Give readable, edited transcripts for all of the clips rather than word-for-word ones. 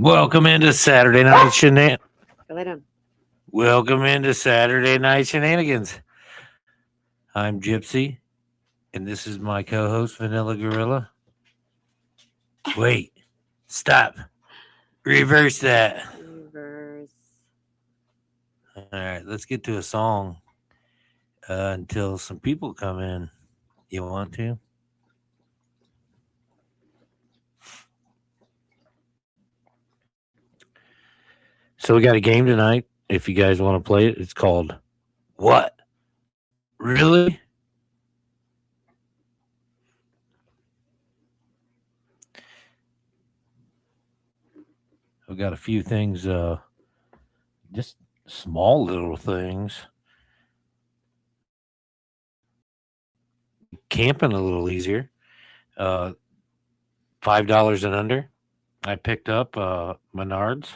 Welcome into Saturday Night Go lay down. Welcome into Saturday Night Shenanigans. I'm Gypsy, and this is my co-host Vanilla Gorilla. Wait, stop, reverse that. Reverse. All right, let's get to a song until some people come in. You want to? So we got a game tonight. If you guys want to play it, it's called What? Really? We got a few things, just small little things. Make camping a little easier. Uh, $5 and under. I picked up Menards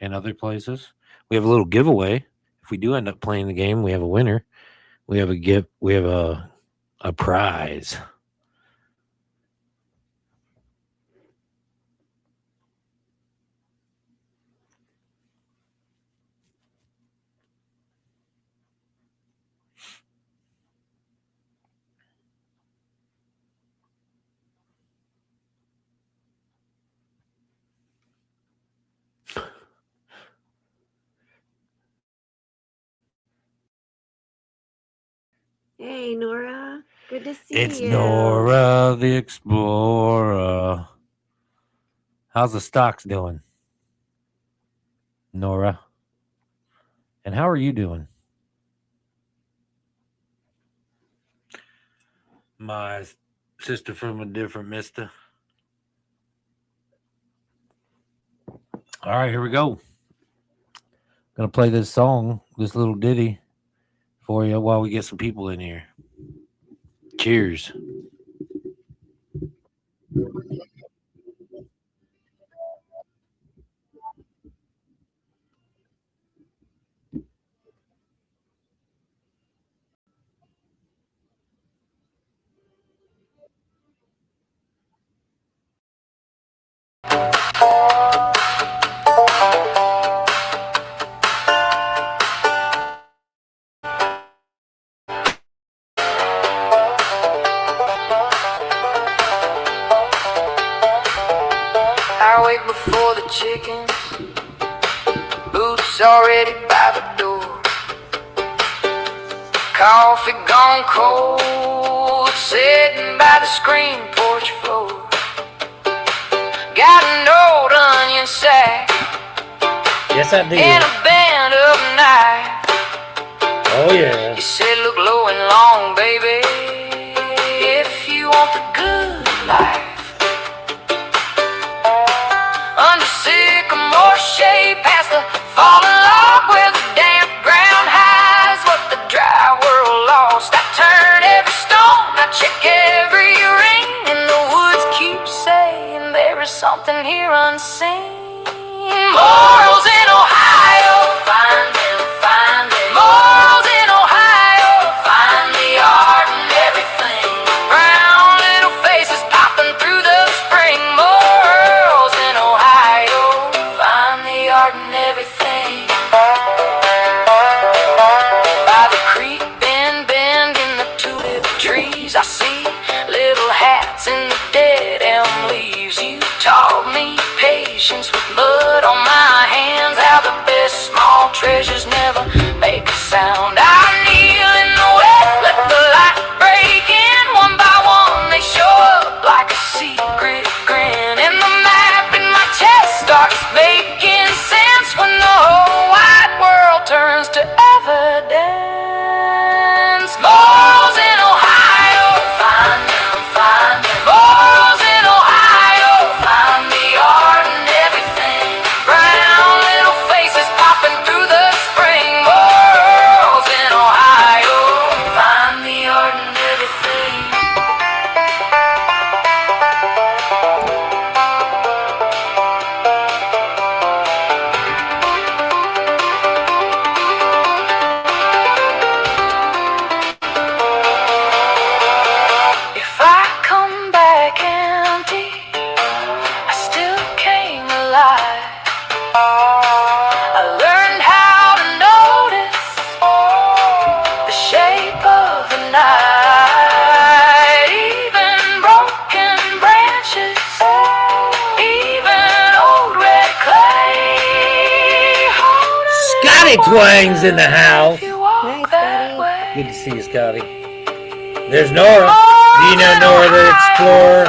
and other places. We have a little giveaway. If we do end up playing the game, we have a winner. We have a gift. We have a prize. Hey, Nora. Good to see It's you. Nora the Explorer. How's the stocks doing, Nora? And how are you doing? My sister from a different mister. All right, here we go. Gonna play this song, this little ditty for you while we get some people in here. Cheers. I wake before the chickens, boots already by the door. Coffee gone cold, sitting by the screen porch floor. Got an old onion sack Yes, I do. in a band of knife. Oh, yeah. You said look low and long, baby, if you want the good life. Under sycamore shade, past the fallen log where the damp ground hides what the dry world lost. I turn every stone, I check every ring, and the woods keep saying there is something here unseen. Morals in Ohio, find them, find them. Morals in Ohio, find the art and everything. Brown little faces popping through the spring. Morals in Ohio, find the art and everything. By the creek, bend in the tulip trees, I see little hats in the dead elm leaves. You taught me patience with mud on my hands, how the best small treasures never make a sound. I kneel in the wet, let the light break in. One by one they show up like a secret grin, and the map in my chest starts making sense when the whole wide world turns to evidence. Morals in Ohio, find them, find them. Morals in Ohio, find the art and everything. Brown little faces popping through the spring. Morals in Ohio, find the art and everything. Twang's in the house. Hey, Scotty. Good to see you, Scotty. There's Nora. Do you know Nora the Explorer?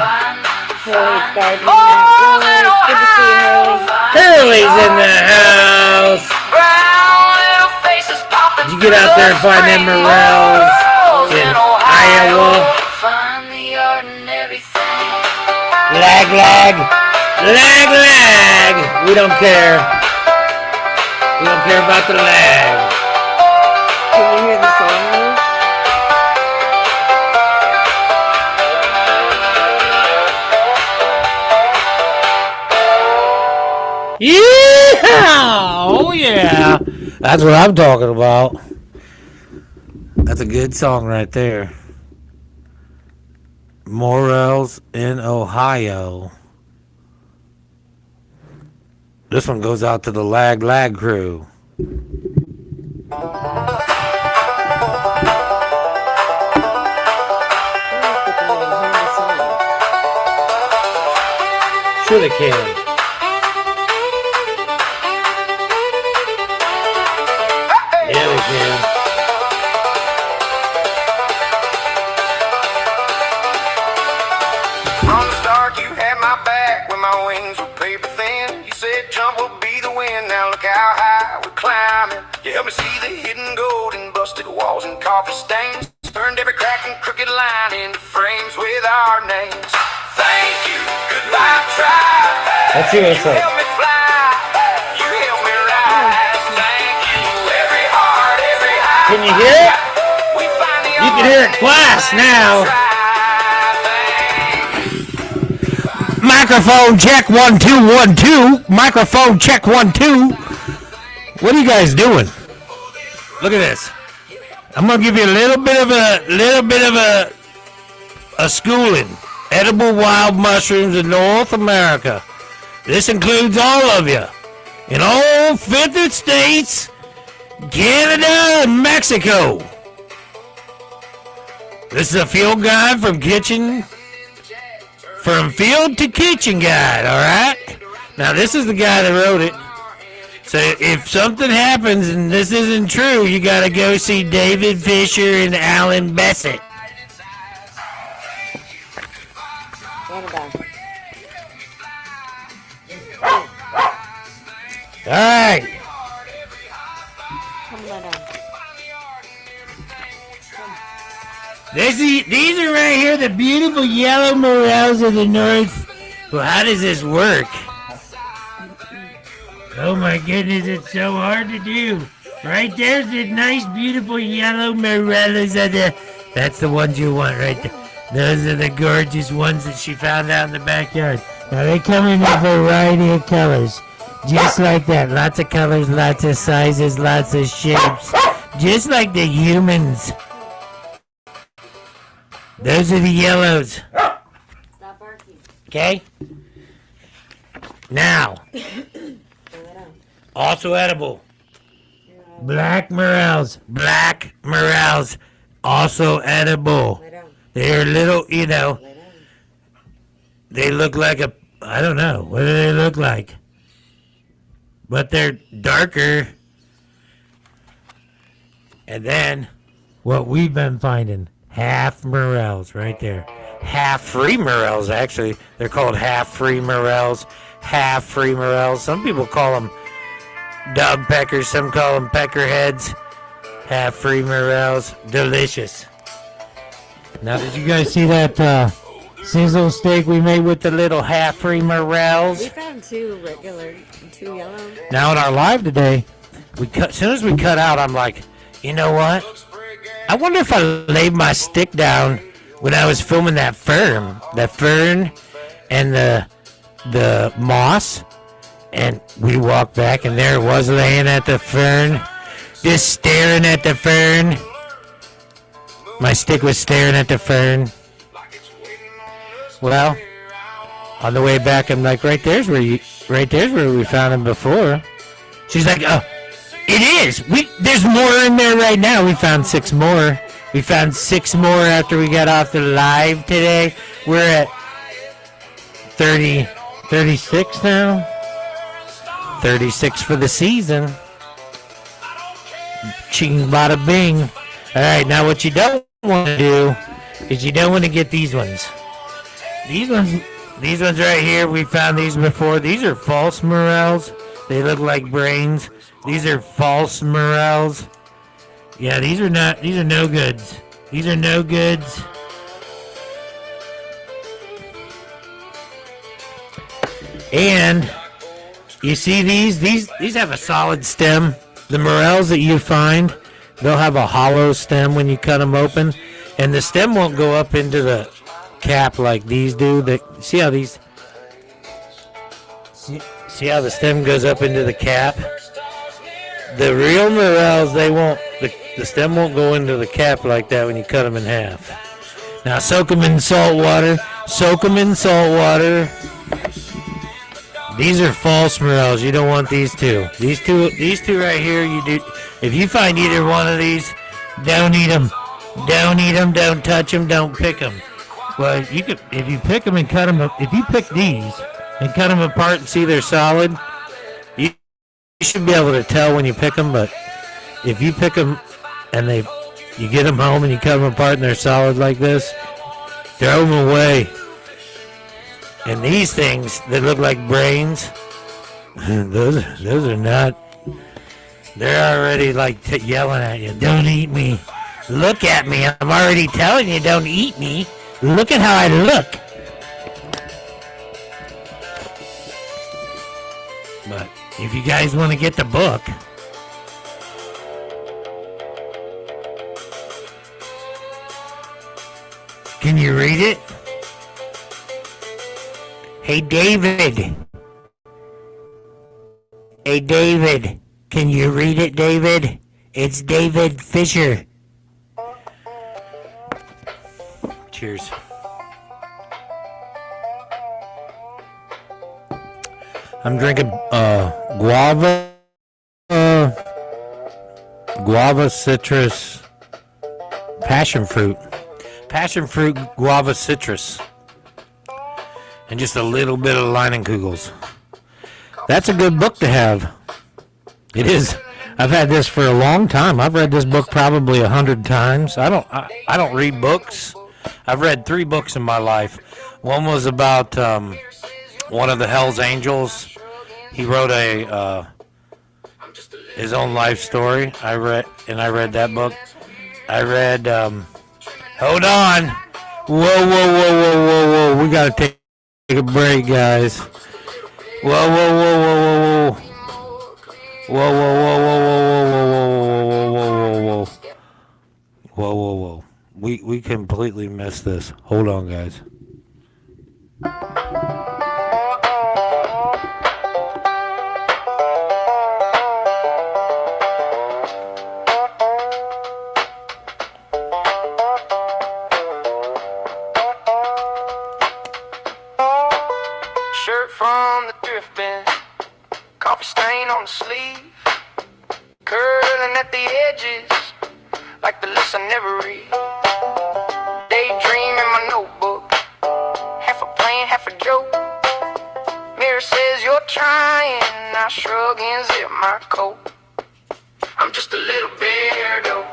Hurley's gardening outdoors. Good to see you, Hurley. Hurley's in the house. Did you get out there and find them morels in Iowa? Lag, lag. Lag, lag. We don't care. We don't care about the lag. Can you hear the song? Yeah! Oh, yeah. That's what I'm talking about. That's a good song right there. Morels in Ohio. This one goes out to the Lag Lag crew. Sure they can. Yeah, they can. From the start, you had my back when my wings were paper thin. You said jump will be the wind. Now look how high we're climbing. You helped me see the hidden gold in busted walls and coffee stains. Turned every crack and crooked line into frames with our names. Thank you, goodbye, try. Let's see what it's You like. helped me fly. You helped me rise. Thank you, every heart, every high. Can you hear it? We finally You can hear it class now. Microphone check 1 2 1 2. Microphone check 1 2. What are you guys doing? Look at this. I'm gonna give you a little bit of a schooling. Edible wild mushrooms in North America. This includes all of you in all 50 states, Canada, and Mexico. This is a field guide from field to kitchen guide, all right? Now, this is the guy that wrote it. So if something happens and this isn't true, you got to go see David Fisher and Alan Bassett. What about? All right. Come on down. These are right here, the beautiful yellow morels of the north. Well, how does this work? Oh my goodness, it's so hard to do. Right there's the nice, beautiful yellow morels of the... That's the ones you want right there. Those are the gorgeous ones that she found out in the backyard. Now they come in a variety of colors. Just like that. Lots of colors, lots of sizes, lots of shapes. Just like the humans. Those are the yellows. Stop barking. Okay? Now, Throw it out. also edible. Black morels. Black morels. Also edible. Lay down. They're little, Lay down. they look like a, I don't know. What do they look like? But they're darker. And then, what we've been finding, half morels right there. Half free morels, actually. They're called half free morels. Half free morels. Some people call them dog peckers. Some call them peckerheads. Half free morels. Delicious. Now, did you guys see that sizzle steak we made with the little half free morels? We found 2 regular and 2 yellow. Now in our live today, as soon as we cut out, I'm like, you know what? I wonder if I laid my stick down when I was filming that fern and the moss, and we walked back, and there it was laying at the fern, just staring at the fern. My stick was staring at the fern. Well, on the way back, I'm like, right there's where we found him before. She's like, oh, it is. There's more in there right now. We found 6 more. We found 6 more after we got off the live today. We're at 36 now. 36 for the season. Ching bada bing. All right, now what you don't want to do is you don't want to get these ones. These ones right here. We found these before. These are false morels. They look like brains. These are false morels. Yeah, these are not. These are no goods. These are no goods. And you see these have a solid stem. The morels that you find, they'll have a hollow stem when you cut them open, and the stem won't go up into the cap like these do. See how these? See how the stem goes up into the cap? The real morels, they won't. The stem won't go into the cap like that when you cut them in half. Now soak them in salt water. Soak them in salt water. These are false morels. You don't want these two. These two right here. You do. If you find either one of these, don't eat them. Don't eat them. Don't touch them. Don't pick them. Well, you could if you pick them and cut them. If you pick these and cut them apart and see they're solid, you should be able to tell when you pick them. But if you pick them and you get them home and you cut them apart and they're solid like this, throw them away. And these things that look like brains, those are not. They're already like yelling at you. Don't eat me. Look at me. I'm already telling you, don't eat me. Look at how I look. But if you guys want to get the book, can you read it? Hey, David. Hey, David. Can you read it, David? It's David Fisher. Cheers. I'm drinking guava citrus passion fruit guava citrus, and just a little bit of Leinenkugels. That's a good book to have. It is. I've had this for a long time. I've read this book probably 100 times. I don't read books. I've read 3 books in my life. One was about one of the Hell's Angels. He wrote his own life story. I read that book. I read. Hold on. Whoa. We gotta take a break, guys. Whoa. We completely missed this. Hold on, guys. Shirt from the thrift bin, coffee stain on the sleeve, curling at the edges, like the list I never read. Daydream in my notebook, half a plan, half a joke. Mirror says you're trying, I shrug and zip my coat. I'm just a little weirdo,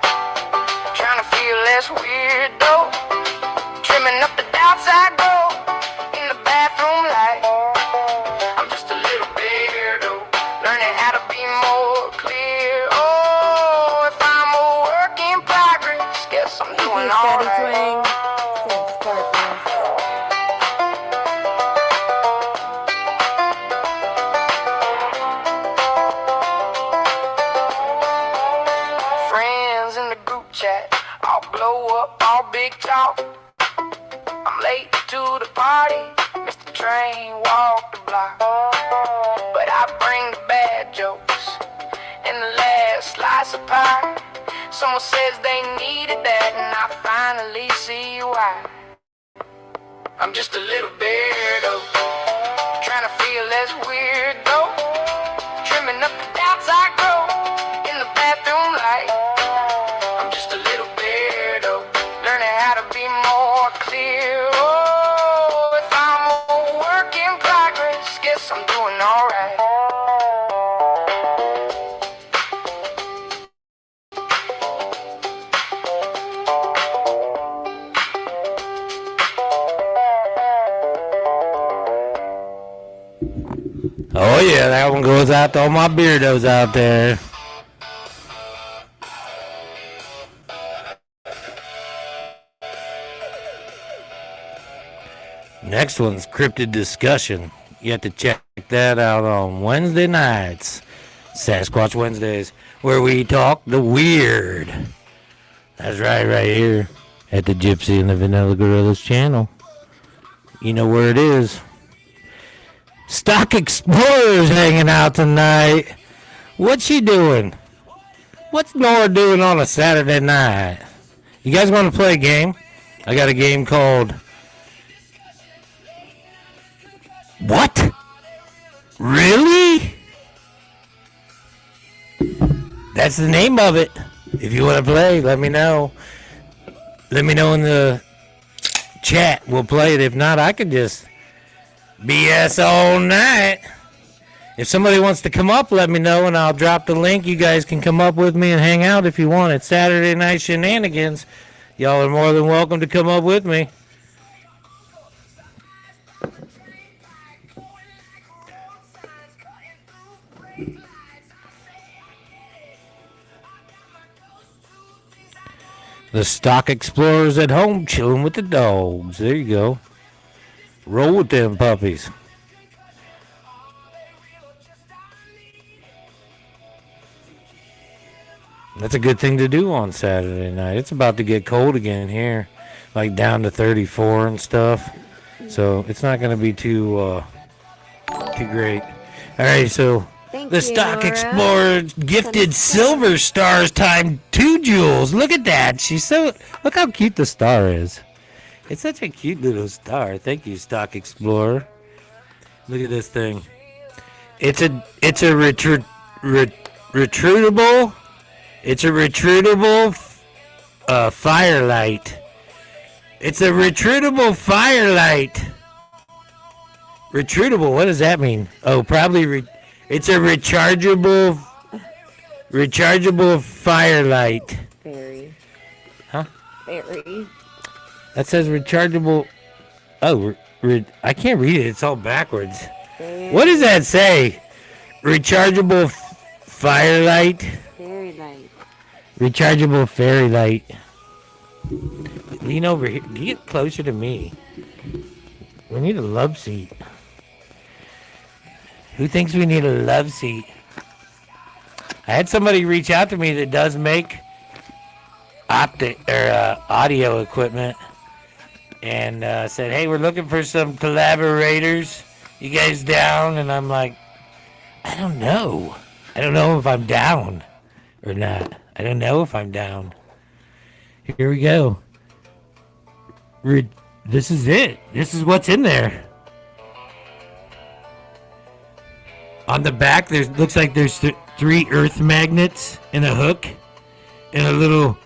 trying to feel less weird though. Trimming up the doubts I grow in the bathroom light. I'm just a little weirdo, learning how to be more clear. Oh, if I'm a work in progress, guess I'm doing alright. Friends in the group chat, all blow up, all big talk. I'm late to the party, missed the train, walk the block. But I bring the bad jokes and the last slice of pie. Someone says they needed that, and I finally see why. I'm just a little weirdo, trying to feel less weird though. Trimming up the doubts I grow in the bathroom light. I'm just a little weirdo, learning how to be more clear. Oh, if I'm a work in progress, guess I'm doing alright. Oh, yeah, that one goes out to all my beardos out there. Next one's Cryptid Discussion. You have to check that out on Wednesday nights, Sasquatch Wednesdays, where we talk the weird. That's right here at the Gypsy and the Vanilla Gorillas channel. You know where it is. Stock Explorer's hanging out tonight. What's she doing? What's Nora doing on a Saturday night? You guys want to play a game? I got a game called... What? Really? That's the name of it. If you want to play, let me know. Let me know in the chat. We'll play it. If not, I could just BS all night. If somebody wants to come up, let me know, and I'll drop the link. You guys can come up with me and hang out if you want. It's Saturday Night Shenanigans. Y'all are more than welcome to come up with me. The Stock Explorers at home chilling with the dogs. There you go. Roll with them puppies. That's a good thing to do on Saturday night. It's about to get cold again here, like down to 34 and stuff. So it's not going to be too great. All right, so Thank the you, Stock Nora. Explorer gifted silver stars times 2 jewels. Look at that. Look how cute the star is. It's such a cute little star. Thank you, Stock Explorer. Look at this thing. It's a retractable. It's a retractable firelight. It's a retractable firelight. Retractable. What does that mean? Oh, probably. It's a rechargeable firelight. Fairy. Huh? Fairy. That says rechargeable. Oh, I can't read it. It's all backwards. Fairy. What does that say? Rechargeable firelight. Fairy light. Rechargeable fairy light. Lean over here. Get closer to me. We need a love seat. Who thinks we need a love seat? I had somebody reach out to me that does make audio equipment, and said, "Hey, we're looking for some collaborators. You guys down?" And I'm like, I don't know. I don't know if I'm down or not. I don't know if I'm down. Here we go. This is it. This is what's in there. On the back, looks like there's 3 earth magnets and a hook and a little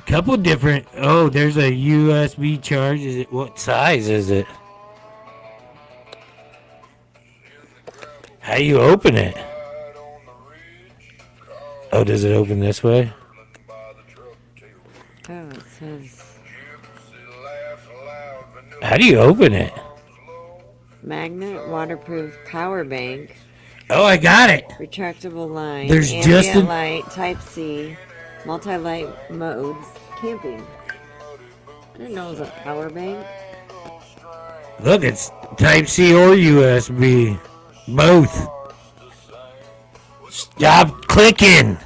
couple different. Oh, there's a USB charge. What size is it? How you open it? Oh, does it open this way? Oh, it says How do you open it? magnet waterproof power bank. Oh, I got it. Retractable line. There's ambient just a- light. Type C. Multi-light modes. Camping. I didn't know it was a power bank. Look, it's Type C or USB. Both. Stop clicking.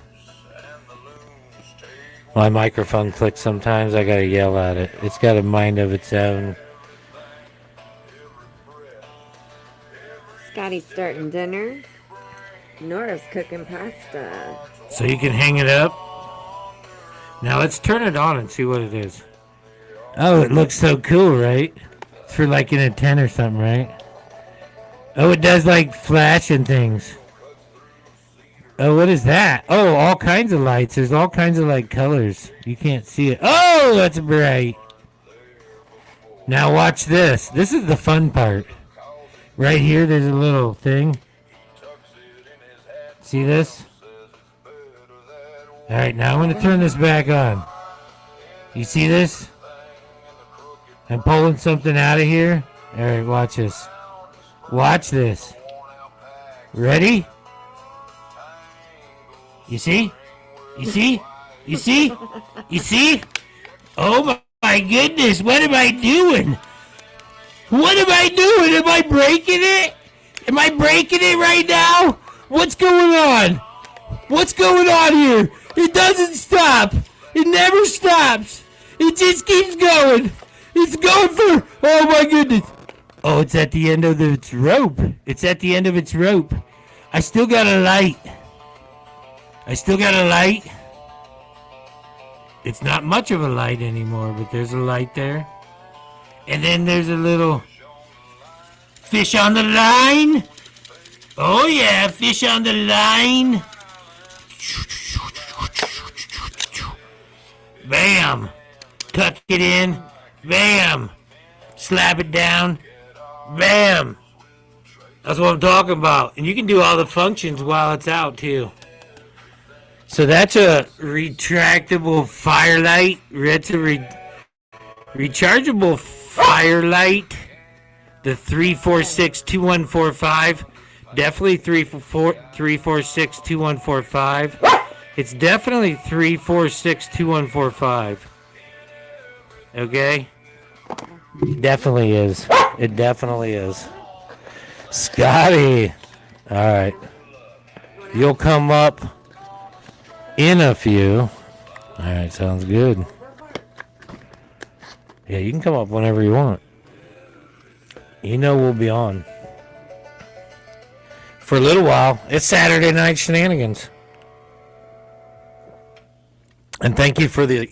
My microphone clicks sometimes. I gotta yell at it. It's got a mind of its own. Scotty's starting dinner. Nora's cooking pasta. So you can hang it up. Now let's turn it on and see what it is. Oh, it looks so cool, right? It's for like in a tent or something, right? Oh, it does like flash and things. Oh, what is that? Oh, all kinds of lights. There's all kinds of like colors. You can't see it. Oh, that's bright. Now watch this. This is the fun part. Right here, there's a little thing. See this? All right, now I'm going to turn this back on. You see this? I'm pulling something out of here. All right, watch this. Watch this. Ready? You see? You see? You see? You see? Oh my goodness, what am I doing? What am I doing? Am I breaking it? Am I breaking it right now? What's going on? What's going on here? It doesn't stop. It never stops. It just keeps going. It's going for... Oh my goodness. Oh, it's at the end of its rope. It's at the end of its rope. I still got a light. I still got a light. It's not much of a light anymore, but there's a light there. And then there's a little fish on the line. Oh yeah, fish on the line. Bam. Tuck it in. Bam. Slap it down. Bam. That's what I'm talking about. And you can do all the functions while it's out too. So that's a retractable firelight. That's a rechargeable firelight. The 346-2145. Definitely 346-2145. It's definitely 346-2145. Okay? Definitely is. It definitely is. Scotty. All right. You'll come up in a few. All right, sounds good. Yeah, you can come up whenever you want. You know we'll be on. For a little while. It's Saturday Night Shenanigans. And thank you for the...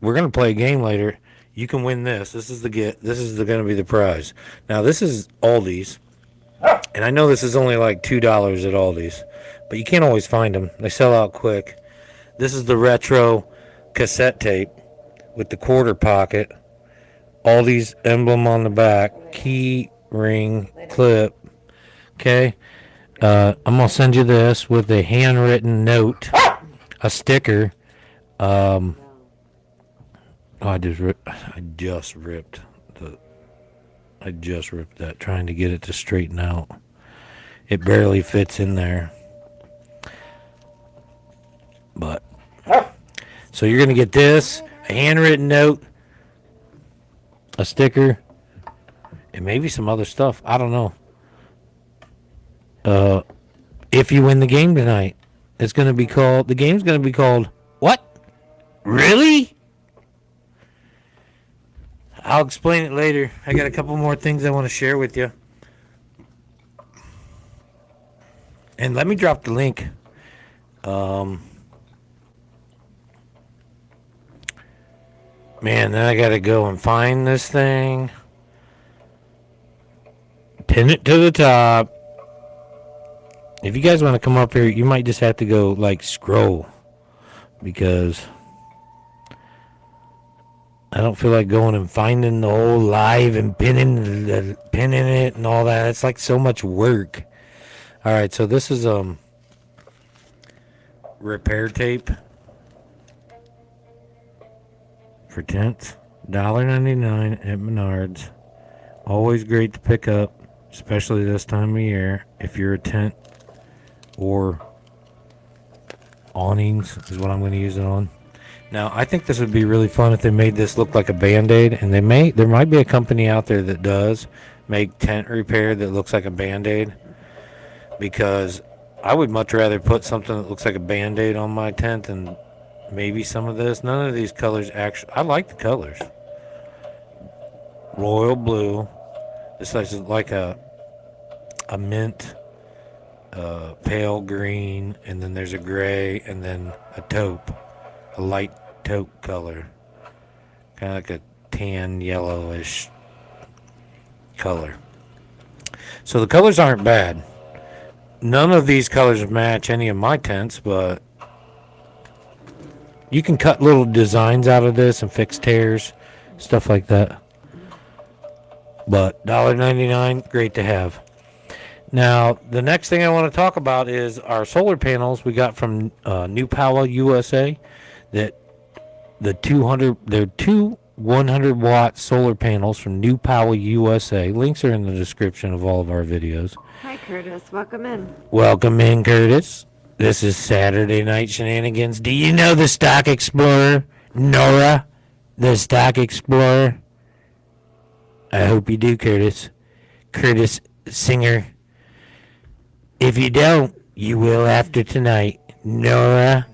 we're going to play a game later. You can win this. This is going to be the prize. Now, this is Aldi's. And I know this is only like $2 at Aldi's. But you can't always find them. They sell out quick. This is the retro cassette tape with the quarter pocket. Aldi's emblem on the back. Key ring clip. Okay. I'm going to send you this with a handwritten note. A sticker. I just ripped that trying to get it to straighten out. It barely fits in there. But so you're gonna get this, a handwritten note, a sticker, and maybe some other stuff. I don't know. If you win the game tonight, the game's gonna be called what? Really? I'll explain it later. I got a couple more things I want to share with you. And let me drop the link. Man, then I gotta go and find this thing. Pin it to the top. If you guys want to come up here, you might just have to go like scroll. Because I don't feel like going and finding the whole live and pinning it and all that. It's like so much work. Alright, so this is repair tape. For tents, $1.99 at Menards. Always great to pick up, especially this time of year. If you're a tent or awnings is what I'm going to use it on. Now, I think this would be really fun if they made this look like a Band-Aid, and there might be a company out there that does make tent repair that looks like a Band-Aid, because I would much rather put something that looks like a Band-Aid on my tent than maybe some of this. None of these colors actually... I like the colors. Royal blue. This is like a mint, pale green, and then there's a gray, and then a taupe. A light taupe color. Kind of like a tan, yellowish color. So the colors aren't bad. None of these colors match any of my tents, but you can cut little designs out of this and fix tears, stuff like that. But $1.99, great to have. Now, the next thing I want to talk about is our solar panels we got from New Power USA. That they're 100-watt solar panels from New Power USA. Links are in the description of all of our videos. Hi, Curtis. Welcome in. Welcome in, Curtis. This is Saturday Night Shenanigans. Do you know the Stock Explorer? Nora, the Stock Explorer? I hope you do, Curtis. Curtis Singer. If you don't, you will after tonight. Nora,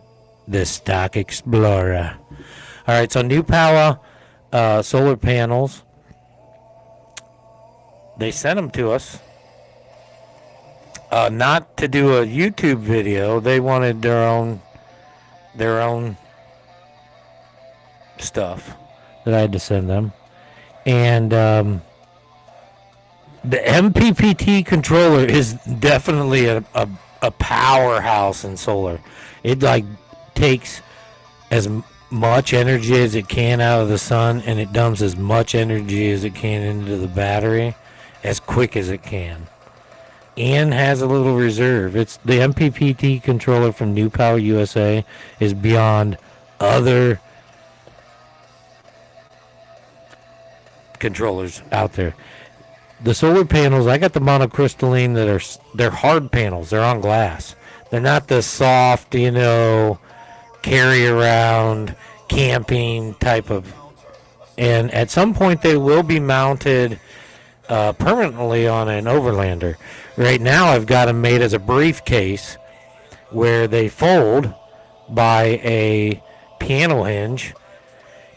the Stock Explorer. All right, so New Power solar panels. They sent them to us. Not to do a YouTube video. They wanted their own stuff that I had to send them. And the MPPT controller is definitely a powerhouse in solar. It like takes as much energy as it can out of the sun, and it dumps as much energy as it can into the battery as quick as it can. And has a little reserve. It's the MPPT controller from New Power USA is beyond other controllers out there. The solar panels, I got the monocrystalline they're hard panels. They're on glass. They're not the soft, carry around camping type of. And at some point they will be mounted permanently on an overlander. Right now I've got them made as a briefcase where they fold by a piano hinge,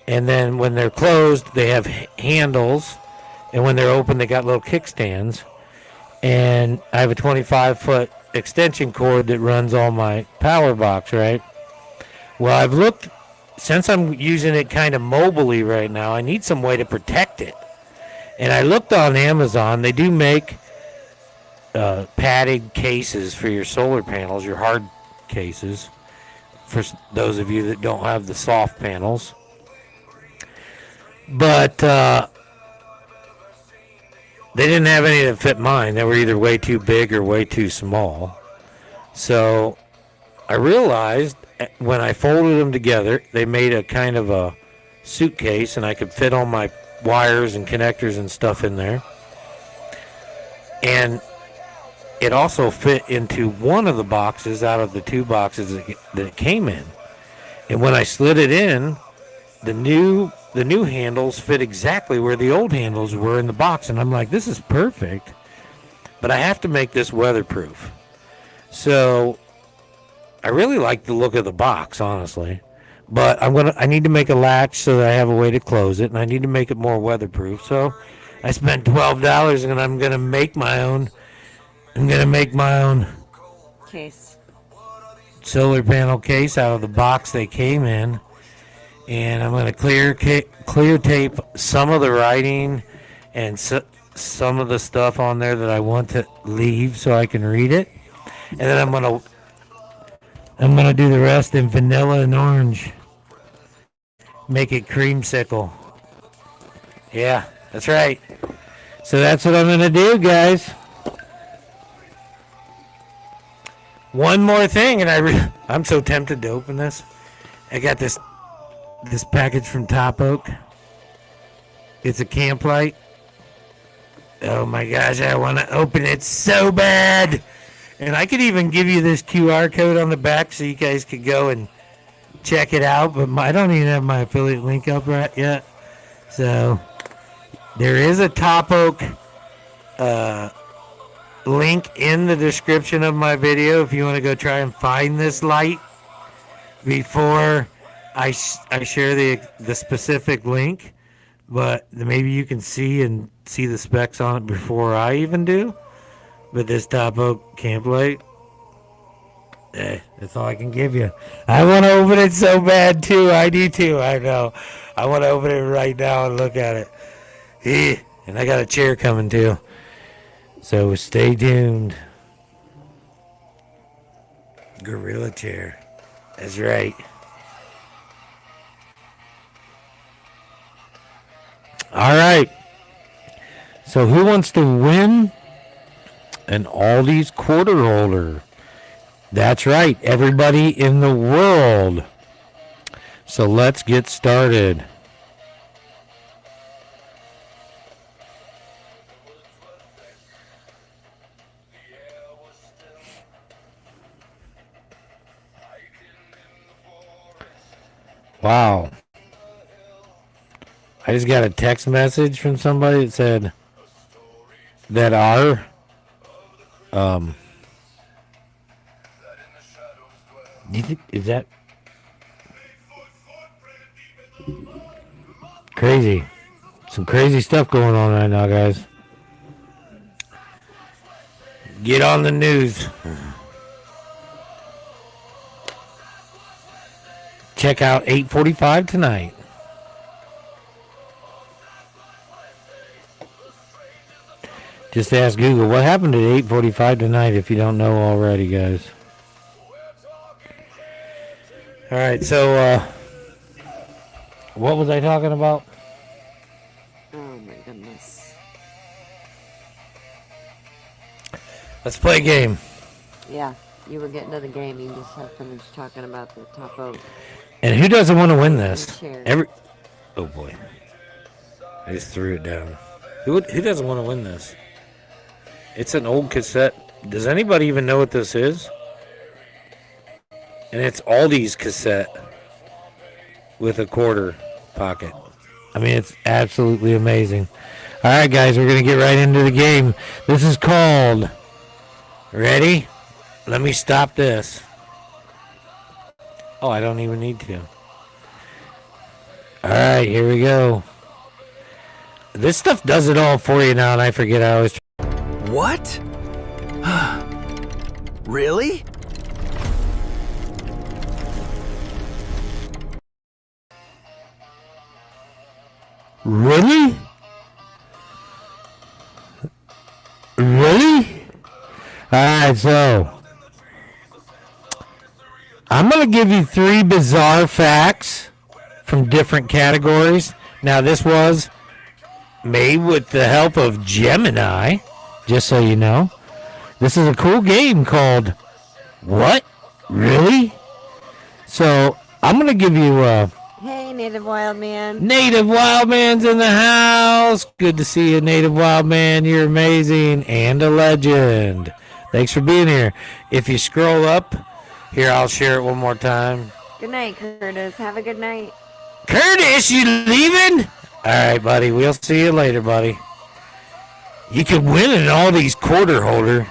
and then when they're closed they have handles, and when they're open they got little kickstands, and I have a 25-foot extension cord that runs all my power box, right? Well, I've looked, since I'm using it kind of mobily right now, I need some way to protect it. And I looked on Amazon. They do make padded cases for your solar panels, your hard cases, for those of you that don't have the soft panels. But they didn't have any that fit mine. They were either way too big or way too small. So I realized when I folded them together, they made a kind of a suitcase, and I could fit all my wires and connectors and stuff in there. And it also fit into one of the boxes out of the two boxes that it came in. And when I slid it in, the new handles fit exactly where the old handles were in the box. And I'm like, this is perfect. But I have to make this weatherproof. So I really like the look of the box, honestly. But I need to make a latch so that I have a way to close it, and I need to make it more weatherproof. So I spent $12, and I'm gonna make my own. Case. Solar panel case out of the box they came in, and I'm gonna clear tape some of the writing and some of the stuff on there that I want to leave so I can read it, and then I'm gonna do the rest in vanilla and orange. Make it creamsicle. Yeah, that's right. So that's what I'm gonna do, guys. One more thing, and I'm so tempted to open this. I got this package from Top Oak. It's a camp light. Oh my gosh, I want to open it so bad. And I could even give you this QR code on the back so you guys could go and check it out. But I don't even have my affiliate link up right yet. So there is a Top Oak link in the description of my video if you want to go try and find this light before I share the specific link. But maybe you can see the specs on it before I even do. But this Top Oak camp light, that's all I can give you. I want to open it so bad too. I do too. I know. I want to open it right now and look at it. And I got a chair coming too. So stay tuned. Gorilla chair. That's right. All right. So who wants to win an Aldi's quarter holder? That's right. Everybody in the world. So let's get started. Wow. I just got a text message from somebody that said that our do you think is that crazy? Some crazy stuff going on right now, guys. Get on the news. Check out 8:45 tonight. Just ask Google what happened at 8:45 tonight if you don't know already, guys. All right, so what was I talking about? Oh my goodness. Let's play a game. Yeah, you were getting to the game. You just have finished talking about the top oak. And who doesn't want to win this? Chair. Oh boy, I just threw it down. Who doesn't want to win this? It's an old cassette. Does anybody even know what this is? And it's Aldi's cassette with a quarter pocket. I mean, it's absolutely amazing. All right, guys, we're going to get right into the game. This is called... Ready? Let me stop this. Oh, I don't even need to. All right, here we go. This stuff does it all for you now, and I forget I always... What? Really? Really? Really? Alright, so I'm going to give you 3 bizarre facts from different categories. Now, this was made with the help of Gemini, just so you know. This is a cool game called What? Really? So, I'm going to give you Hey, Native Wild Man. Native Wild Man's in the house. Good to see you, Native Wild Man. You're amazing and a legend. Thanks for being here. If you scroll up, here, I'll share it one more time. Good night, Curtis. Have a good night. Curtis, you leaving? All right, buddy. We'll see you later, buddy. You could win an Aldi's quarter holder.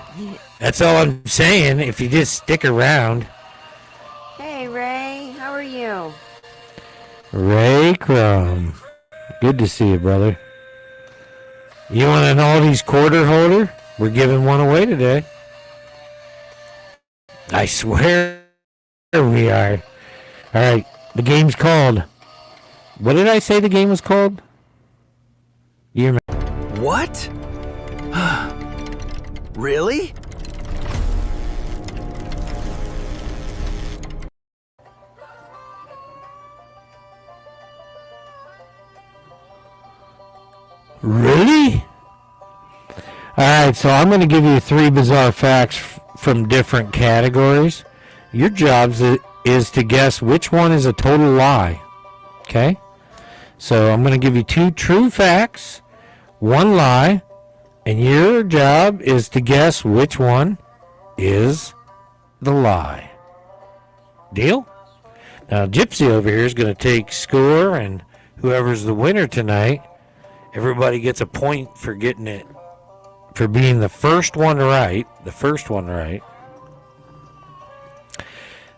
That's all I'm saying, if you just stick around. Hey, Ray. How are you? Ray Crum. Good to see you, brother. You want an Aldi's quarter holder? We're giving one away today. I swear we are. All right, the game's called... What did I say the game was called? You remember? What? Really? Really? Alright, so I'm going to give you 3 bizarre facts from different categories. Your job is to guess which one is a total lie. Okay? So I'm going to give you 2 true facts, 1 lie, and your job is to guess which one is the lie. Deal? Now, Gypsy over here is going to take score, and whoever's the winner tonight, everybody gets a point for getting it, for being the first one right. The first one right.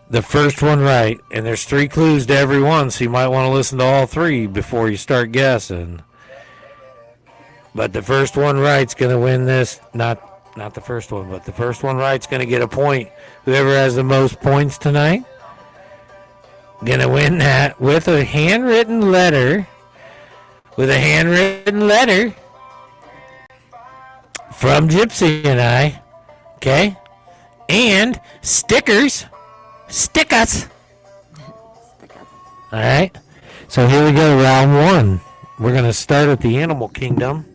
The first one right. And there's 3 clues to every one, so you might want to listen to all 3 before you start guessing. But the first one right's going to win this. Not the first one, but the first one right's going to get a point. Whoever has the most points tonight, going to win that with a handwritten letter. With a handwritten letter from Gypsy and I, okay? And stickers. Stickers. All right. So here we go, round 1. We're going to start at the animal kingdom.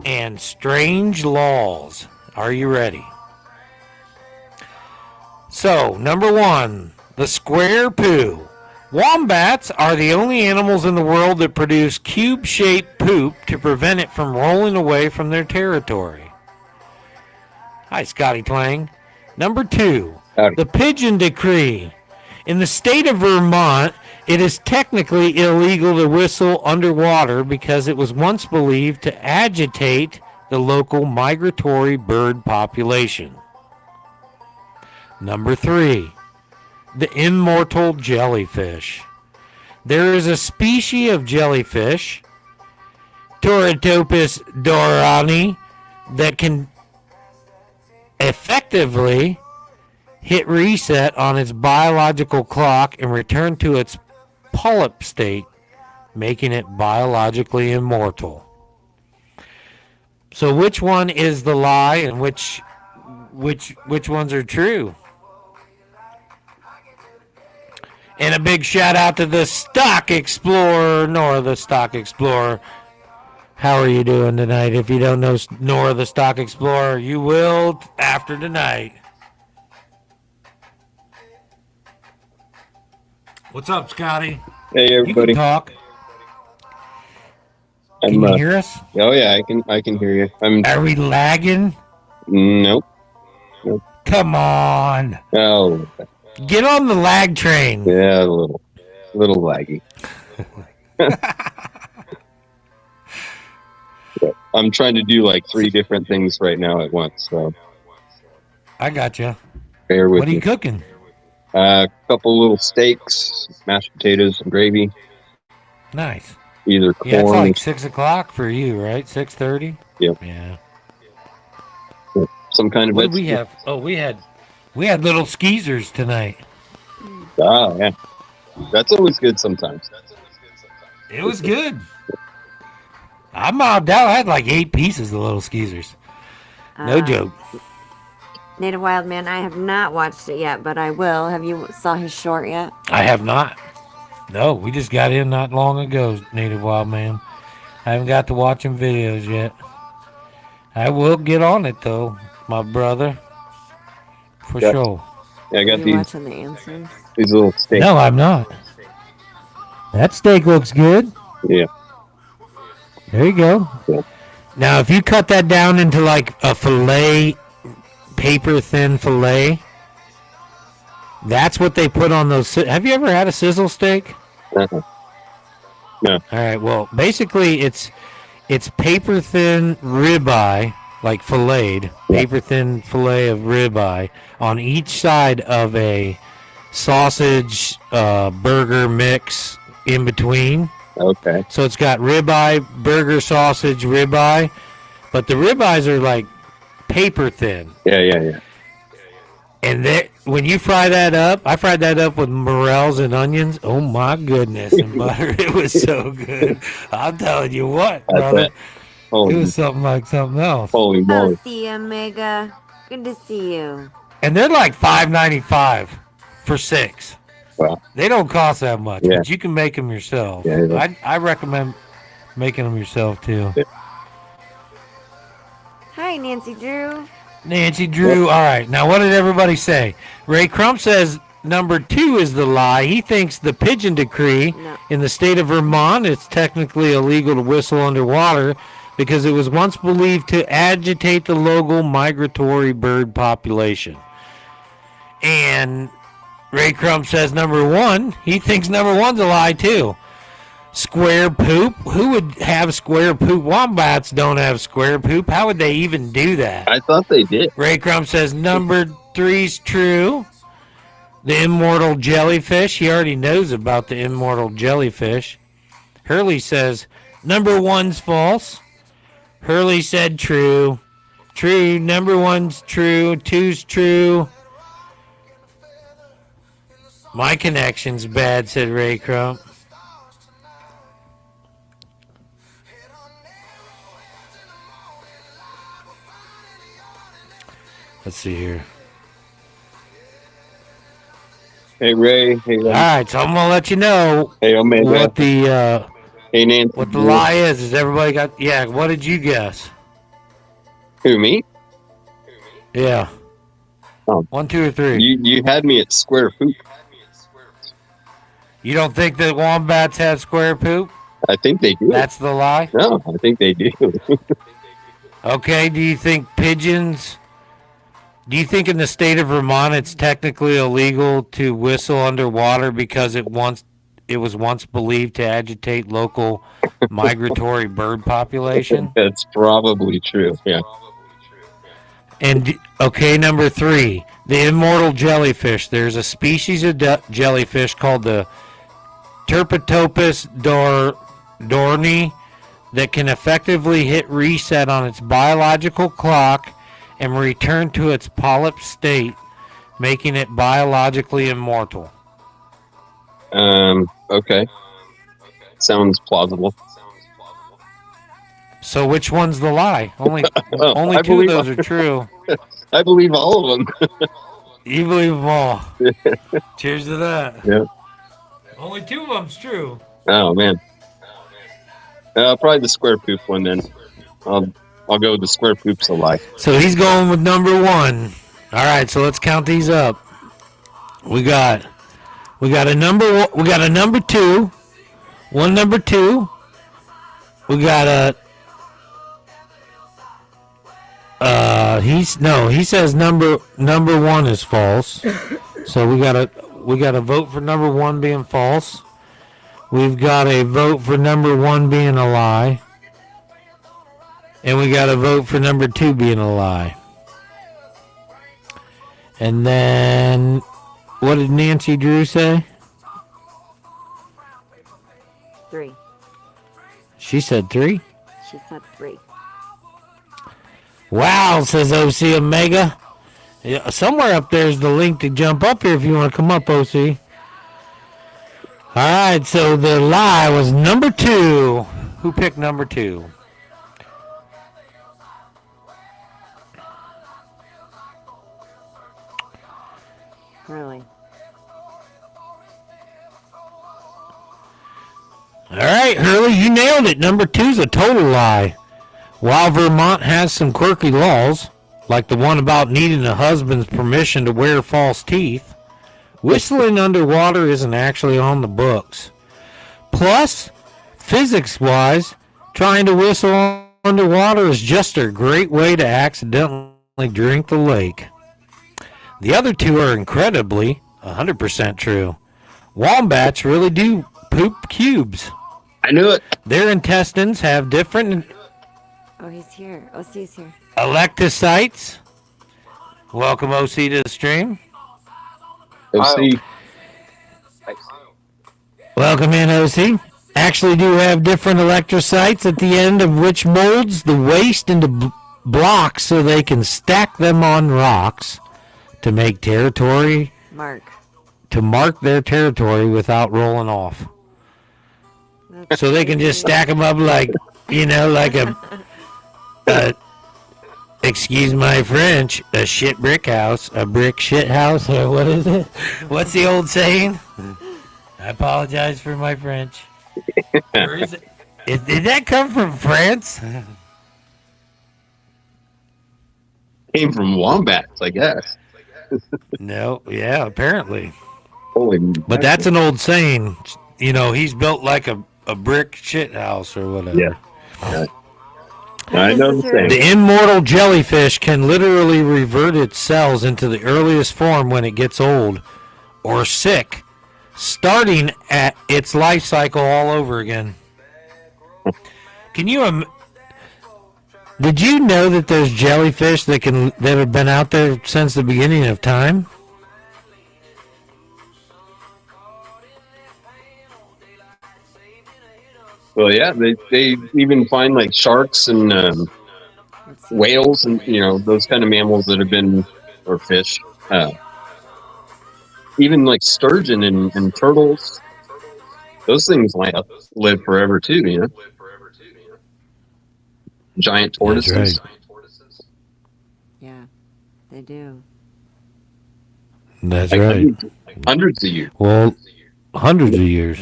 And strange laws. Are you ready? So, number 1, the square poo. Wombats are the only animals in the world that produce cube-shaped poop to prevent it from rolling away from their territory. Hi, Scotty Twang. Number 2, Howdy. the pigeon decree. In the state of Vermont, it is technically illegal to whistle underwater because it was once believed to agitate the local migratory bird population. Number 3, the immortal jellyfish. There is a species of jellyfish, Toratopus dorani, that can effectively hit reset on its biological clock and return to its polyp state, making it biologically immortal. So which one is the lie and which ones are true? And a big shout out to the Stock Explorer, Nora the Stock Explorer. How are you doing tonight? If you don't know Nora the Stock Explorer, you will after tonight. What's up, Scotty? Hey You everybody. can talk. I'm, Can you hear us? Oh yeah, I can hear you. Are we lagging? Nope. Come on. Oh Get on the lag train. yeah, a little laggy. But I'm trying to do like 3 different things right now at once, so I got you. bear with What are me. you cooking? A couple little steaks, mashed potatoes, and gravy. Nice. Either Yeah, it's corn. like 6 o'clock for you, right? 6:30. Yep. Yeah. Some kind of What did we vegetable. have? Oh, we had little skeezers tonight. Ah, yeah. That's always good sometimes. It was good. I'm out down. I had like 8 pieces of little skeezers. No joke. Native Wild Man, I have not watched it yet, but I will. Have you saw his short yet? I have not. No, we just got in not long ago, Native Wild Man. I haven't got to watching videos yet. I will get on it though, my brother. For Yeah. sure. Yeah, I Are got you these watching the answers? little steaks. No, I'm not. That steak looks good. Yeah. There you go. Yeah. Now, if you cut that down into like a fillet, paper thin fillet, that's what they put on those. Have you ever had a sizzle steak? Uh-huh. No. All right. Well, basically, it's paper thin ribeye, like filleted, paper thin fillet of ribeye on each side of a sausage burger mix in between. Okay. So it's got ribeye, burger, sausage, ribeye, but the ribeyes are like paper thin. Yeah. And when you fry that up, I fried that up with morels and onions. Oh my goodness, and butter. It was so good. I'm telling you what, I brother. bet. It Holy, was something like something else. holy Oh, moly. see you, Omega. Good to see you. And they're like $5.95 for 6. Wow. They don't cost that much, Yeah. but you can make them yourself. Yeah. I recommend making them yourself too. Yeah. Hi, Nancy Drew. Nancy Drew. All right. Now, what did everybody say? Ray Crump says number 2 is the lie. He thinks the pigeon decree No. in the state of Vermont, it's technically illegal to whistle underwater because it was once believed to agitate the local migratory bird population. And Ray Crump says number 1. He thinks number 1's a lie too. Square poop? Who would have square poop? Wombats don't have square poop. How would they even do that? I thought they did. Ray Crump says number 3's true. The immortal jellyfish. He already knows about the immortal jellyfish. Hurley says number 1's false. Hurley said true. True. Number 1's true. 2's true. My connection's bad, said Ray Crump. Let's see here. Hey Ray. Hey All right, so I'm gonna let you know Hey Omega. what the Hey Nancy. what the lie is. Is everybody got? Yeah. What did you guess? Who, me? Yeah. Oh. 1, 2, or 3. You had me at square poop. You don't think that wombats have square poop? I think they do. That's the lie. No, I think they do. Okay. Do you think pigeons Do you think in the state of Vermont it's technically illegal to whistle underwater because it was once believed to agitate local migratory bird population? That's probably true. Yeah. And okay, number 3, the immortal jellyfish. There's a species of jellyfish called the Turpitopus dorni that can effectively hit reset on its biological clock and return to its polyp state, making it biologically immortal. Okay. Sounds plausible. So which one's the lie? Only I 2 of believe those are true. I believe all of them. You believe them all. Cheers to that. Yeah. Only 2 of them's true. Oh man. Probably the square poop one then. I'll go with the square poop's a lie. So he's going with number 1. All right, so let's count these up. We got a number 2, one number 2. We got he says number 1 is false. So we got a vote for number 1 being false. We've got a vote for number 1 being a lie. And we got a vote for number 2 being a lie. And then, what did Nancy Drew say? 3. She said 3. She said 3. Wow, says OC Omega. Yeah, somewhere up there is the link to jump up here if you want to come up, OC. All right, so the lie was number 2. Who picked number 2? Really? All right, Hurley, you nailed it. Number 2's a total lie. While Vermont has some quirky laws, like the one about needing a husband's permission to wear false teeth, whistling underwater isn't actually on the books. Plus, physics-wise, trying to whistle underwater is just a great way to accidentally drink the lake. The other 2 are incredibly 100% true. Wombats really do poop cubes. I knew it. Their intestines have different Oh, he's here. OC's here. electrocytes. Welcome, OC, to the stream. OC. Welcome in, OC. Actually do have different electrocytes at the end of which molds the waste into blocks so they can stack them on rocks to make territory, to mark their territory without rolling off. That's So they can just stack them up like, like a excuse my French, a shit brick house, a brick shit house, or what is it? What's the old saying? I apologize for my French. Or is it? Did that come from France? Came from wombats, I guess. No, yeah, apparently. Holy. But that's an old saying. He's built like a brick shit house or whatever. Yeah. I know the thing. The immortal jellyfish can literally revert its cells into the earliest form when it gets old or sick, starting at its life cycle all over again. Can you did you know that there's jellyfish that have been out there since the beginning of time? Well, yeah, they even find like sharks and whales and those kind of mammals that have been, or fish. Even like sturgeon and turtles. Those things live forever too. Giant tortoises. That's right. Yeah, they do. That's Like right. Hundreds of years. Well, hundreds of years.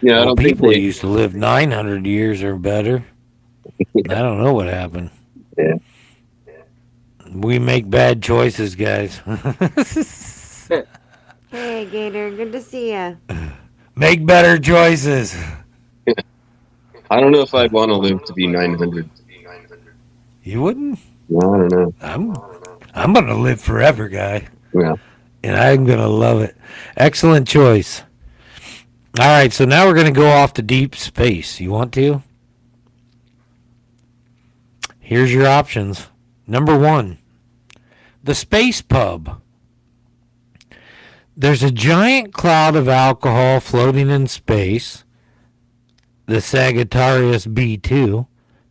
Yeah, I don't think people they. used to live 900 years or better. I don't know what happened. Yeah. We make bad choices, guys. Hey, Gator, good to see ya. Make better choices. I don't know if I'd want to live to be 900. You wouldn't? No, I don't know. I'm going to live forever, guy. Yeah. And I'm going to love it. Excellent choice. All right, so now we're going to go off to deep space. You want to? Here's your options. Number 1, the space pub. There's a giant cloud of alcohol floating in space, the Sagittarius B2,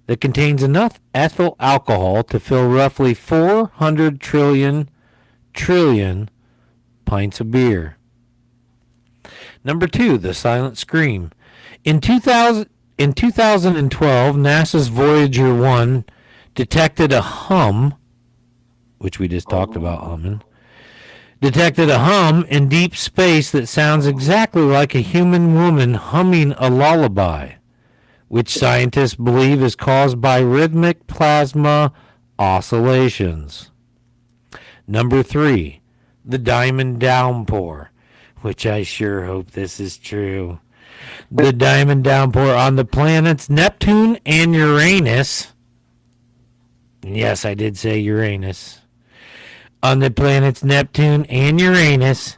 that contains enough ethyl alcohol to fill roughly 400 trillion pints of beer. Number 2, the silent scream. In 2012, NASA's Voyager 1 detected a hum, which we just talked about humming, detected a hum in deep space that sounds exactly like a human woman humming a lullaby, which scientists believe is caused by rhythmic plasma oscillations. Number 3, the diamond downpour, which I sure hope this is true. The diamond downpour on the planets Neptune and Uranus. Yes, I did say Uranus. On the planets Neptune and Uranus,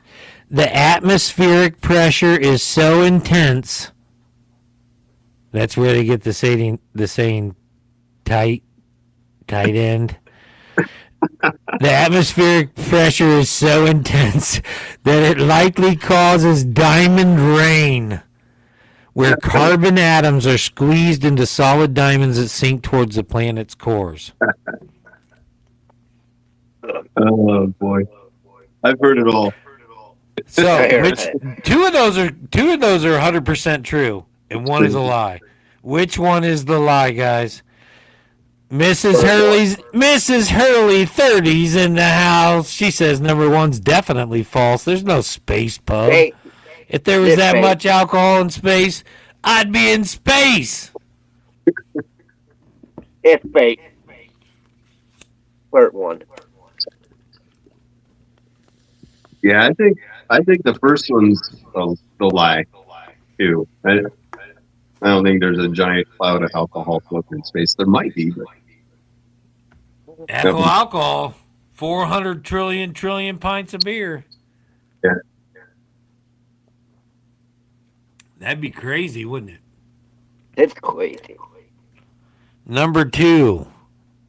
the atmospheric pressure is so intense. That's where they get the saying tight end. The atmospheric pressure is so intense that it likely causes diamond rain, where carbon atoms are squeezed into solid diamonds that sink towards the planet's cores. Oh boy, I've heard it all. So, two of those are 100% true, and one is a lie. Which one is the lie, guys? Mrs. Hurley 30's in the house. She says number 1's definitely false. There's no space pub. Hey, If there was it's that fake. much alcohol in space, I'd be in space. It's fake. Part 1. Yeah, I think the first one's the lie too. I don't think there's a giant cloud of alcohol floating in space. There might be, but Ethyl alcohol, 400 trillion pints of beer. yeah. That'd be crazy, wouldn't it? It's crazy. Number 2,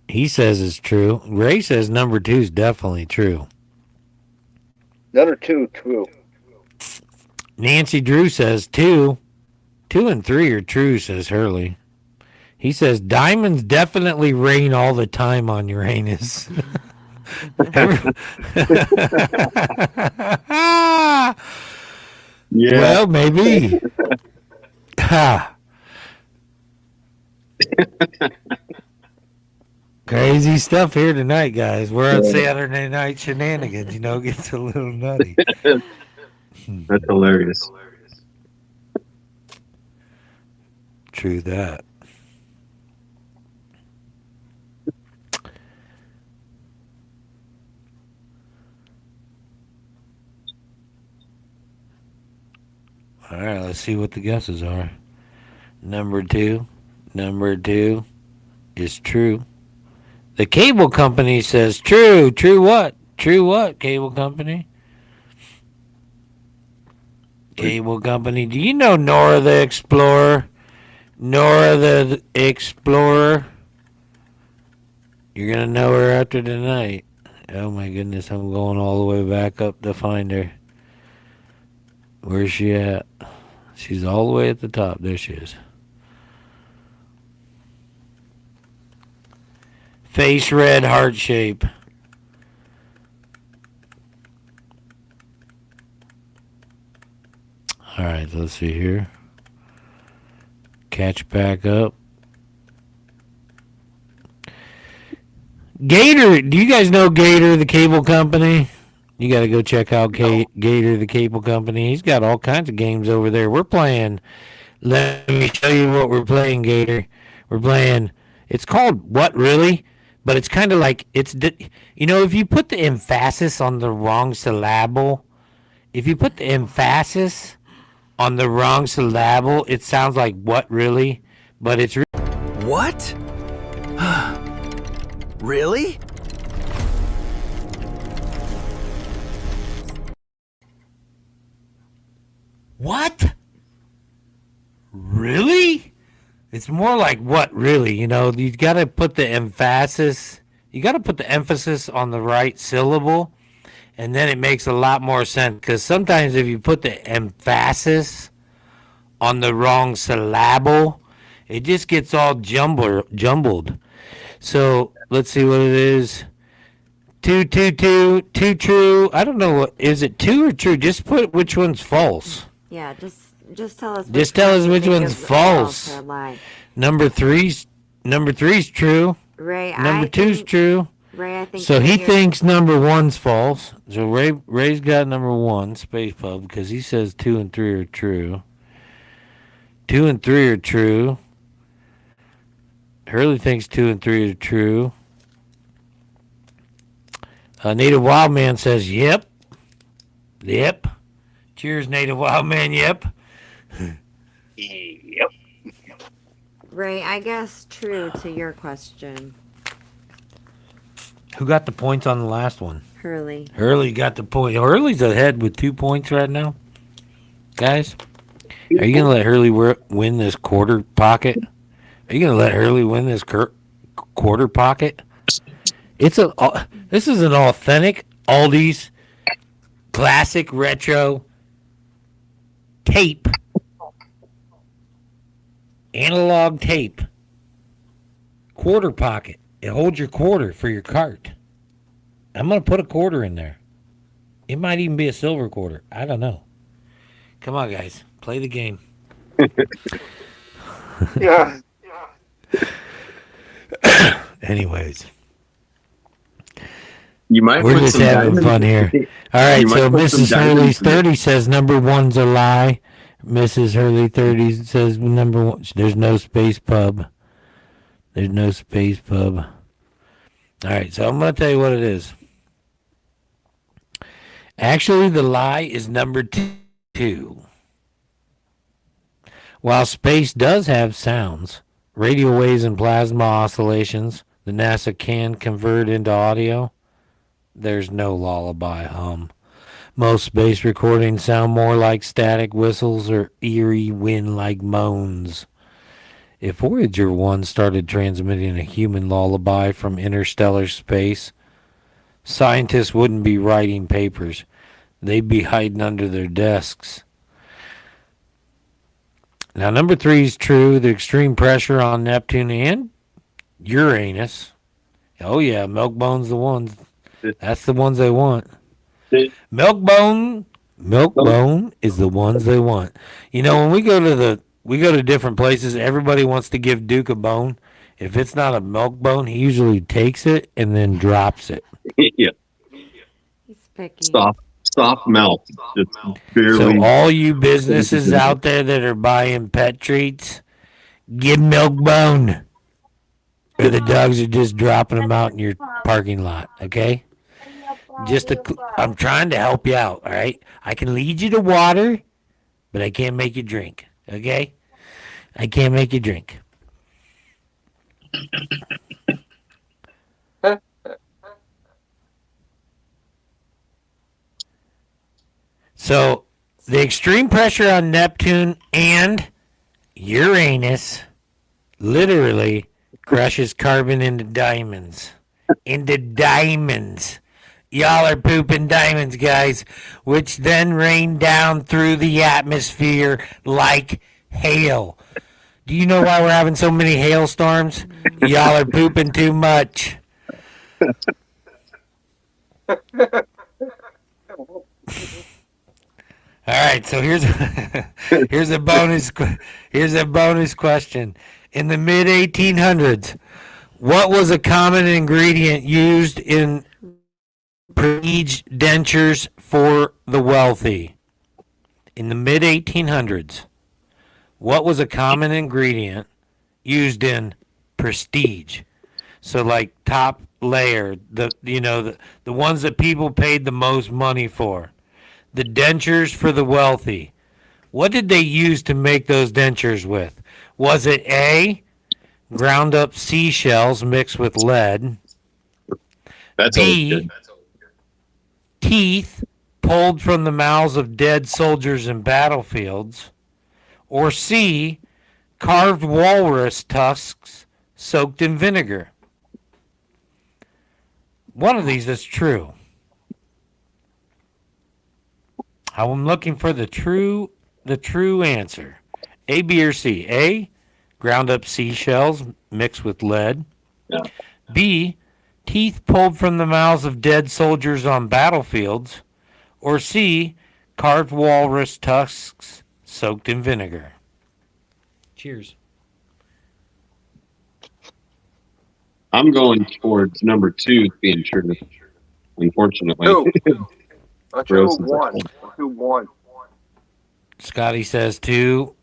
he says is true. Ray says number 2 is definitely true. Number 2, true. Nancy Drew says 2. 2 and 3 are true, says Hurley. He says diamonds definitely rain all the time on Uranus. Yeah. Well, maybe. Ha. Crazy stuff here tonight, guys. We're on Saturday Night Shenanigans. Gets a little nutty. That's hilarious. True that. All right, let's see what the guesses are. Number 2 is true. The cable company says true. True what? True what, cable company? Cable company. Do you know Nora the Explorer? Nora the Explorer? You're going to know her after tonight. Oh my goodness, I'm going all the way back up to find her. Where's she at? She's all the way at the top. There she is. Face red, heart shape. All right, let's see here. Catch back up. Gator, do you guys know Gator, the cable company? You got to go check out Gator, the cable company. He's got all kinds of games over there. We're playing. Let me show you what we're playing, Gator. We're playing. It's called What Really? But it's kind of like, if you put the emphasis on the wrong syllable, it sounds like What Really? But it's What? Really? What? Really? It's more like what really, you got to put the emphasis. You got to put the emphasis on the right syllable, and then it makes a lot more sense. Because sometimes if you put the emphasis on the wrong syllable, it just gets all jumbled. So let's see what it is. Two true. I don't know what is it, two or true. Just put which one's false. Yeah, just tell us. Just tell us you which think one's is false. or lie. Number three's true. Ray, Number two's true. Ray, I think. So he you're- thinks number one's false. So Ray's got number one, Space Pub, because he says 2 and 3 are true. 2 and 3 are true. Hurley thinks 2 and 3 are true. Native Wildman says, yep. Yep. Cheers, Native Wildman, yep. Yep. Ray, I guess true to your question. Who got the points on the last one? Hurley. Hurley got the point. Hurley's ahead with 2 points right now. Guys, are you going to let Hurley win this quarter pocket? Are you going to let Hurley win this quarter pocket? This is an authentic Aldi's classic retro tape, analog tape, quarter pocket. It holds your quarter for your cart. I'm going to put a quarter in there. It might even be a silver quarter. I don't know. Come on, guys. Play the game. Yeah. Anyways. You might We're put just some having diamonds- fun here. All right, You might so put some Mrs. diamonds Hurley's in it. 30 says number one's a lie. Mrs. Hurley 30 says number one. There's no space pub. There's no space pub. All right, so I'm going to tell you what it is. Actually, the lie is number 2. While space does have sounds, radio waves and plasma oscillations, the NASA can convert into audio. There's no lullaby hum. Most space recordings sound more like static whistles or eerie wind-like moans. If Voyager 1 started transmitting a human lullaby from interstellar space, scientists wouldn't be writing papers. They'd be hiding under their desks. Now, number 3 is true. The extreme pressure on Neptune and Uranus. Oh, yeah, Milkbone's the ones. That's the ones they want. Milkbone is the ones they want. You know, when we go to different places, everybody wants to give Duke a bone. If it's not a Milkbone, he usually takes it and then drops it. Yeah, He's picky. soft melt. Just barely. So all you businesses out there that are buying pet treats, give Milkbone, or the dogs are just dropping them out in your parking lot. Okay. I'm trying to help you out, all right? I can lead you to water, but I can't make you drink, okay? I can't make you drink. So, the extreme pressure on Neptune and Uranus literally crushes carbon into diamonds. Into diamonds. Y'all are pooping diamonds, guys, which then rain down through the atmosphere like hail. Do you know why we're having so many hailstorms? Y'all are pooping too much. All right, so here's a bonus question. In the mid 1800s, what was a common ingredient used in prestige dentures for the wealthy? In the mid 1800s, what was a common ingredient used in prestige? So like top layer, the ones that people paid the most money for. The dentures for the wealthy. What did they use to make those dentures with? Was it A, ground up seashells mixed with lead? That's B, always good. teeth pulled from the mouths of dead soldiers in battlefields? Or C, carved walrus tusks soaked in vinegar? One of these is true. I'm looking for the true answer. A, B, or C. A, ground up seashells mixed with lead. Yeah. B, teeth pulled from the mouths of dead soldiers on battlefields. Or C, carved walrus tusks soaked in vinegar. Cheers. I'm going towards number 2 being true. Unfortunately. Two. Let's Gross do is one. Let's do one. Scotty says 2,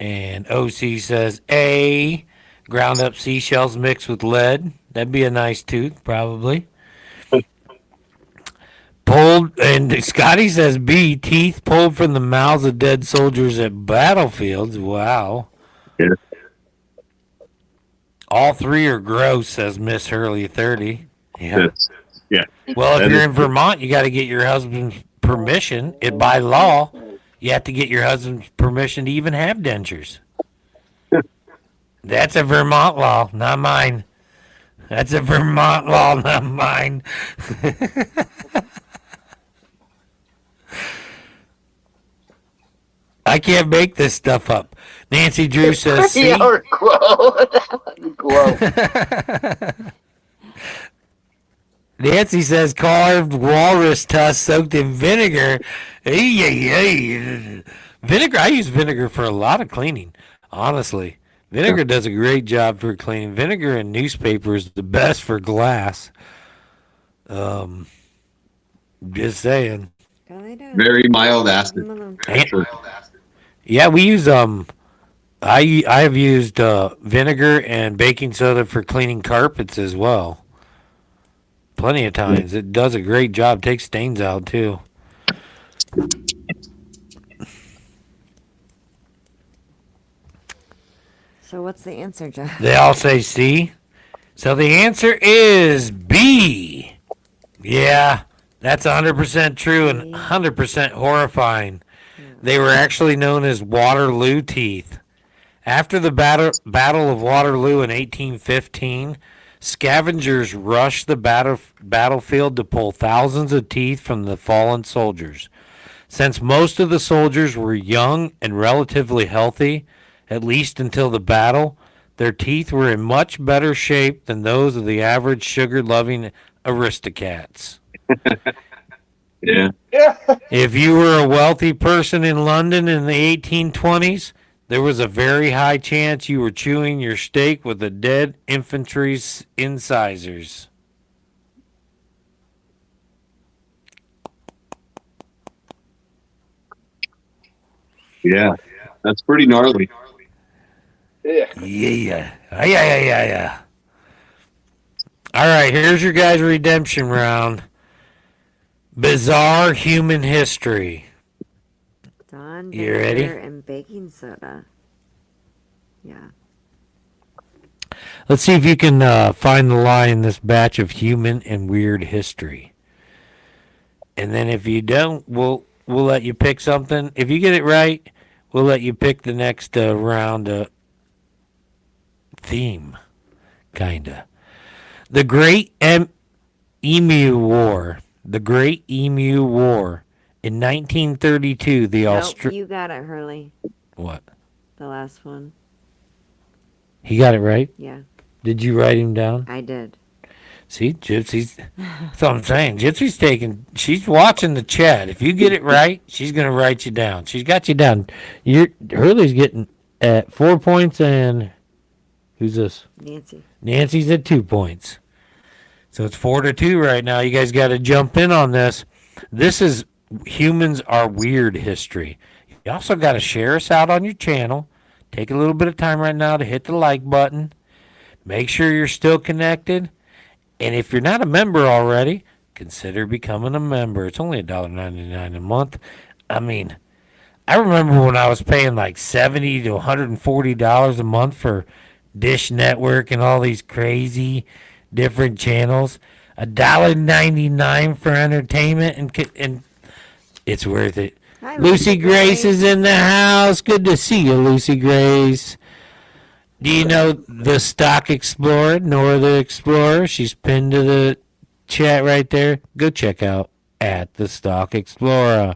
and OC says A, ground up seashells mixed with lead. That'd be a nice tooth, probably. Pulled, and Scotty says B, teeth pulled from the mouths of dead soldiers at battlefields. Wow. Yeah. All 3 are gross, says Miss Hurley 30. Yeah. Yes. Yeah. Well, if That you're is in Vermont, you got to get your husband's permission. By law, you have to get your husband's permission to even have dentures. That's a Vermont law, not mine. That's a Vermont law, not mine. I can't make this stuff up. Nancy Drew says C. Glow. Glow. Nancy says carved walrus tusk soaked in vinegar. Vinegar. I use vinegar for a lot of cleaning, honestly. Vinegar does a great job for cleaning. Vinegar and newspaper is the best for glass. Just saying. Oh, they do. very mild acid. And- yeah, we use I have used vinegar and baking soda for cleaning carpets as well. Plenty of times. It does a great job. Takes stains out too. So what's the answer, Jeff? They all say C. So the answer is B. Yeah, that's 100% true and 100% horrifying. They were actually known as Waterloo teeth. After the Battle of Waterloo in 1815, scavengers rushed the battlefield to pull thousands of teeth from the fallen soldiers. Since most of the soldiers were young and relatively healthy, at least until the battle, their teeth were in much better shape than those of the average sugar-loving aristocrats. Yeah. If you were a wealthy person in London in the 1820s, there was a very high chance you were chewing your steak with the dead infantry's incisors. Yeah. That's pretty gnarly. Yeah. Yeah. All right, here's your guys' redemption round. Bizarre human history. Dawn, You ready? vinegar, and baking soda. Yeah. Let's see if you can find the lie in this batch of human and weird history. And then if you don't, we'll let you pick something. If you get it right, we'll let you pick the next round theme, kinda. The Great Emu War. The Great Emu War. In 1932, the Nope, you got it, Hurley. What? The last one. He got it right? Yeah, Did you write him down? I did. See, Gypsy's. That's what I'm saying. Gypsy's she's watching the chat. If you get it right, she's going to write you down. She's got you down. Hurley's getting at 4 points, and who's this? Nancy. Nancy's at 2 points. So it's 4-2 right now. You guys got to jump in on this. This is Humans Are Weird history. You also got to share us out on your channel. Take a little bit of time right now to hit the like button. Make sure you're still connected. And if you're not a member already, consider becoming a member. It's only $1.99 a month. I mean, I remember when I was paying like $70 to $140 a month for Dish Network and all these crazy different channels. $1.99 for entertainment and It's worth it. Hi, Lucy Grace is in the house. Good to see you, Lucy Grace. Do you know the Stock Explorer, Nora the Explorer? She's pinned to the chat right there. Go check out at the Stock Explorer.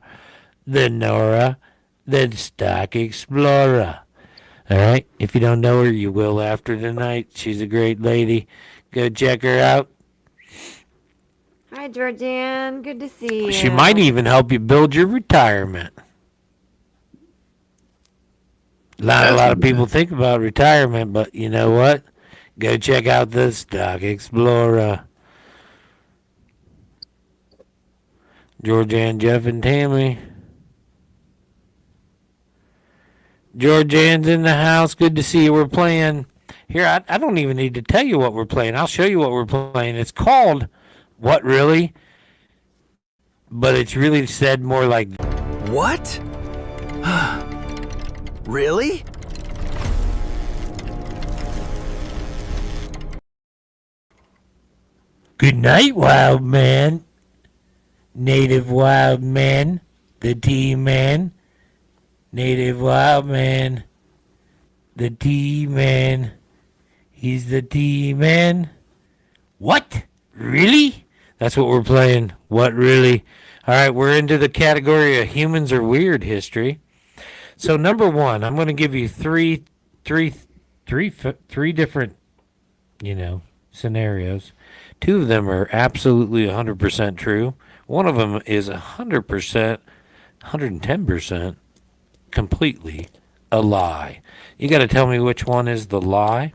The Nora, the Stock Explorer. All right? If you don't know her, you will after tonight. She's a great lady. Go check her out. Hi, Georgianne. Good to see you. She might even help you build your retirement. Not a lot of people think about retirement, but you know what? Go check out the Stock Explorer. Georgianne, Jeff, and Tammy. Georgianne's in the house. Good to see you. We're playing. Here, I don't even need to tell you what we're playing. I'll show you what we're playing. It's called What Really? But it's really said more like What? Really? Good night, wild man. Native wild man. The T-man. Native wild man. The T-man. He's the T-man. What? Really? That's what we're playing. What really? All right, we're into the category of humans are weird history. So number one, I'm going to give you three different, scenarios. Two of them are absolutely 100% true. One of them is 100%, 110% completely a lie. You got to tell me which one is the lie.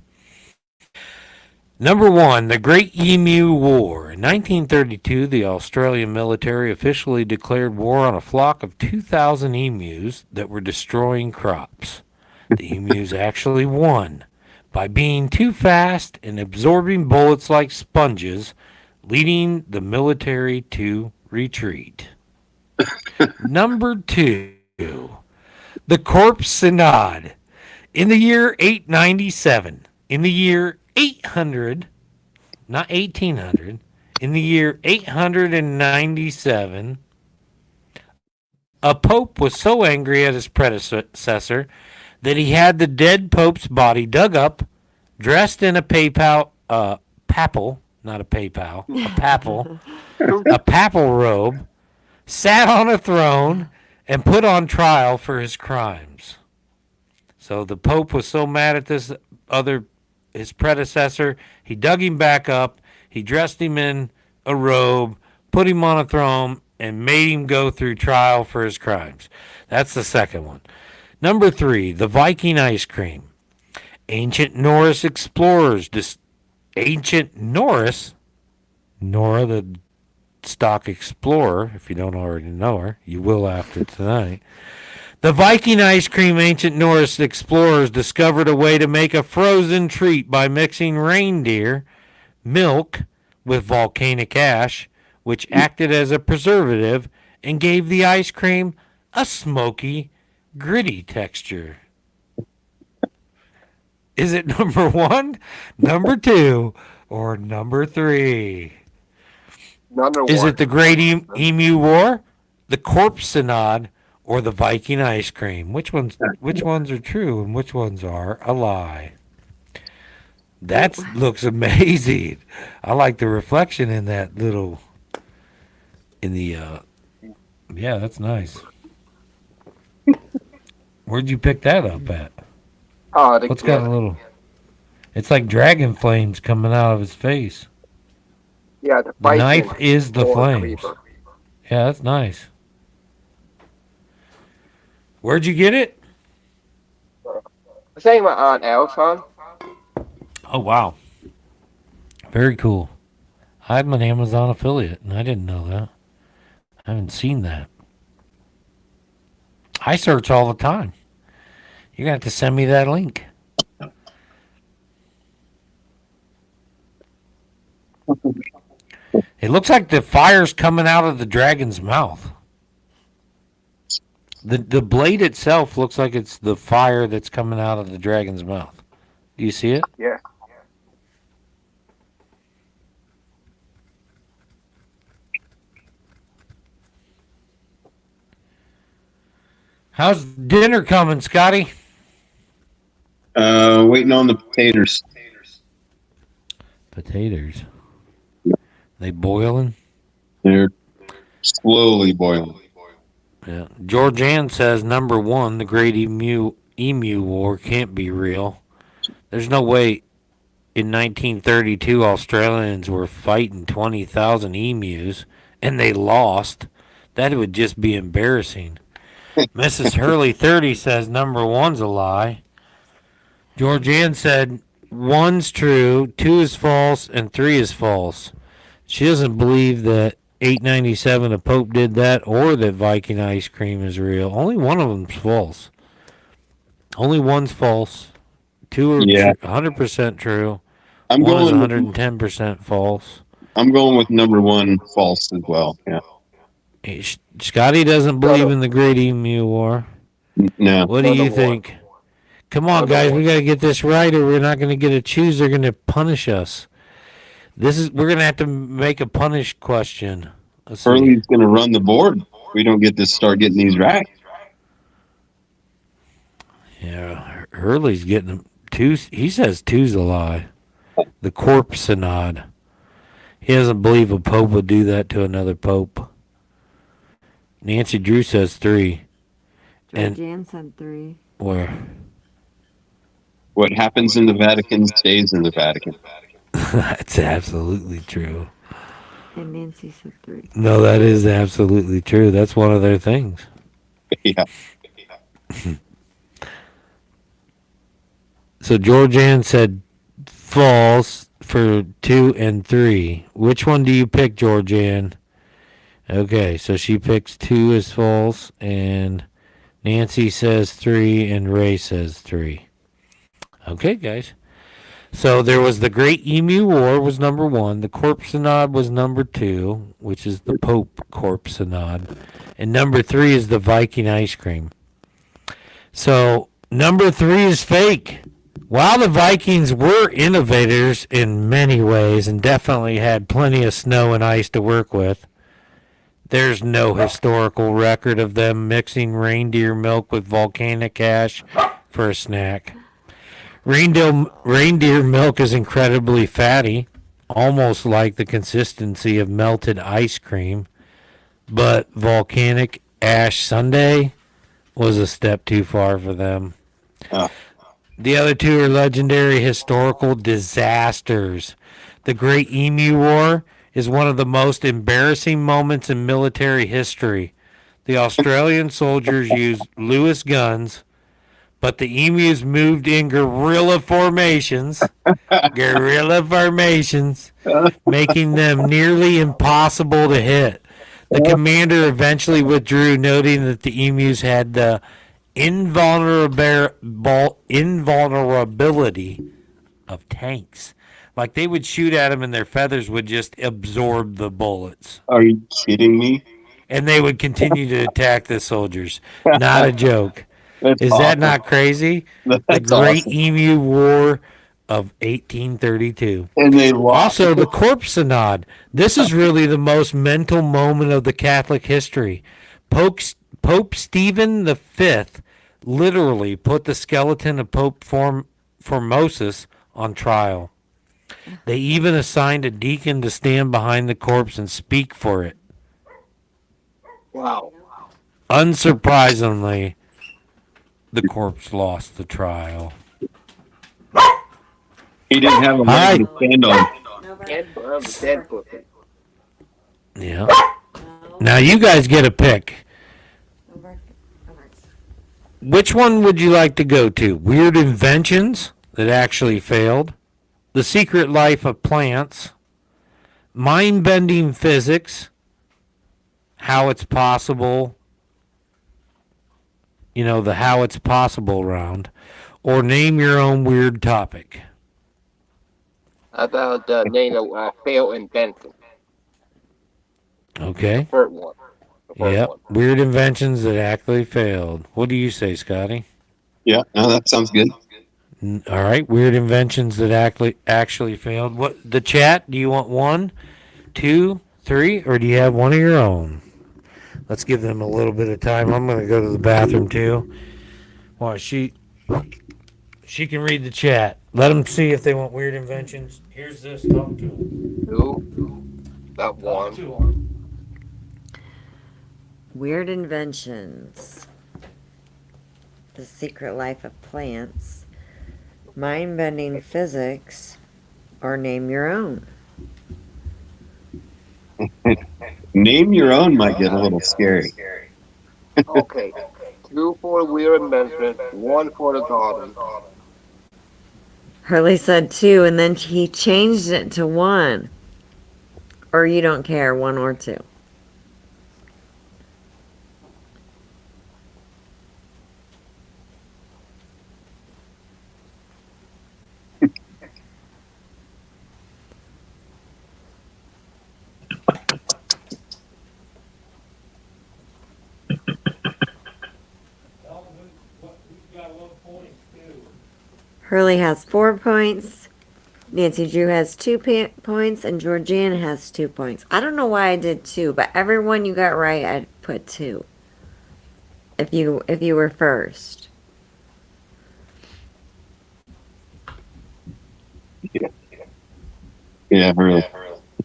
Number one, the Great Emu War. In 1932, the Australian military officially declared war on a flock of 2,000 emus that were destroying crops. The emus actually won by being too fast and absorbing bullets like sponges, leading the military to retreat. Number two, the Corpse Synod. In the year 897, in the year 800, not 1800, in the year 897, a pope was so angry at his predecessor that he had the dead pope's body dug up, dressed in a papal, not a PayPal, a papal, a papal robe, sat on a throne, and put on trial for his crimes. So the pope was so mad at his predecessor, he dug him back up, he dressed him in a robe, put him on a throne, and made him go through trial for his crimes. That's the second one. Number three, the Viking ice cream. Ancient Norse explorers, Nora the Stock Explorer, if you don't already know her, you will after tonight. The Viking ice cream ancient Norse explorers discovered a way to make a frozen treat by mixing reindeer milk with volcanic ash, which acted as a preservative and gave the ice cream a smoky, gritty texture. Is it number one, number two, or number three? Is it the Great Emu War, the Corpse Synod, or the Viking ice cream? Which ones are true and which ones are a lie? That looks amazing. I like the reflection in that little. Yeah, that's nice. Where'd you pick that up at? Oh, What's got a little? It's like dragon flames coming out of his face. Yeah, the knife is the flames. Yeah, that's nice. Where'd you get it? I think my Aunt Elle found. Oh, wow. Very cool. I'm an Amazon affiliate, and I didn't know that. I haven't seen that. I search all the time. You're going to have to send me that link. It looks like the fire's coming out of the dragon's mouth. The blade itself looks like it's the fire that's coming out of the dragon's mouth. Do you see it? Yeah. How's dinner coming, Scotty? Waiting on the potatoes. Potatoes. They boiling? They're slowly boiling. Yeah. Georgianne says number one, the Great Emu War can't be real. There's no way in 1932 Australians were fighting 20,000 emus and they lost. That would just be embarrassing. Mrs. Hurley 30 says number one's a lie. Georgianne said one's true, two is false, and three is false. She doesn't believe that 897 the Pope did that or that Viking ice cream is real. Only one of them's false. Only one's false. Two are 100% true. I'm One is going 110% false. I'm going with number one false as well. Yeah. Scotty doesn't believe in the Great Emu War. No. What do you think? Come on, guys, we got to get this right, or we're not going to get to choose. They're going to punish us. We're going to have to make a punish question. Hurley's going to run the board. We don't get to start getting these right. Yeah, Hurley's getting them. Two. He says two's a lie. The corpse synod. He doesn't believe a pope would do that to another pope. Nancy Drew says three. Georgianne said three. Where? What happens in the Vatican stays in the Vatican. That's absolutely true. And Nancy said three. No, that is absolutely true. That's one of their things. Yeah. So Georgianne said false for 2 and 3. Which one do you pick, Georgianne? Okay, so she picks 2 as false, and Nancy says 3, and Ray says 3. Okay, guys. So there was the Great Emu War was number 1. The Corpse Synod was number 2, which is the Pope Corpse Synod. And number 3 is the Viking ice cream. So number 3 is fake. While the Vikings were innovators in many ways and definitely had plenty of snow and ice to work with, there's no historical record of them mixing reindeer milk with volcanic ash for a snack. Reindeer milk is incredibly fatty, almost like the consistency of melted ice cream, but volcanic ash sundae was a step too far for them. The other two are legendary historical disasters. The Great Emu War is one of the most embarrassing moments in military history. The Australian soldiers used Lewis guns, but the emus moved in guerrilla formations, making them nearly impossible to hit. The commander eventually withdrew, noting that the emus had the invulnerability of tanks. Like they would shoot at them and their feathers would just absorb the bullets. Are you kidding me? And they would continue to attack the soldiers. Not a joke. Is awesome. that not crazy? The Great Emu War of 1832. And they lost. Also, the Corpse Synod. This is really the most mental moment of the Catholic history. Pope Stephen V literally put the skeleton of Pope Formosus on trial. They even assigned a deacon to stand behind the corpse and speak for it. Wow. Unsurprisingly, the corpse lost the trial. He didn't have a leg to stand on. Yeah. Now you guys get a pick. Which one would you like to go to? Weird inventions that actually failed, The Secret Life of Plants, Mind-Bending Physics, How It's Possible, the How It's Possible round, or Name Your Own Weird Topic. About name of failed invention. Okay. Third one. Yep. Weird inventions that actually failed. What do you say, Scotty? Yeah, no, that sounds good. All right. Weird inventions that actually failed. What the chat? Do you want 1, 2, 3, or do you have one of your own? Let's give them a little bit of time. I'm going to go to the bathroom too. Well, she can read the chat. Let them see if they want weird inventions. Here's this. Talk to them. Two, not Talk one. to them. Weird inventions. The Secret Life of Plants. Mind-bending physics. Or name your own. Name your own might get a little scary. Okay. Two for the weird invention, one for the garden. Hurley said 2, and then he changed it to 1. Or you don't care, 1 or 2. Hurley has 4 points. Nancy Drew has 2 points, and Georgiana has 2 points. I don't know why I did 2, but every one you got right, I'd put 2. If you were first. Yeah, really.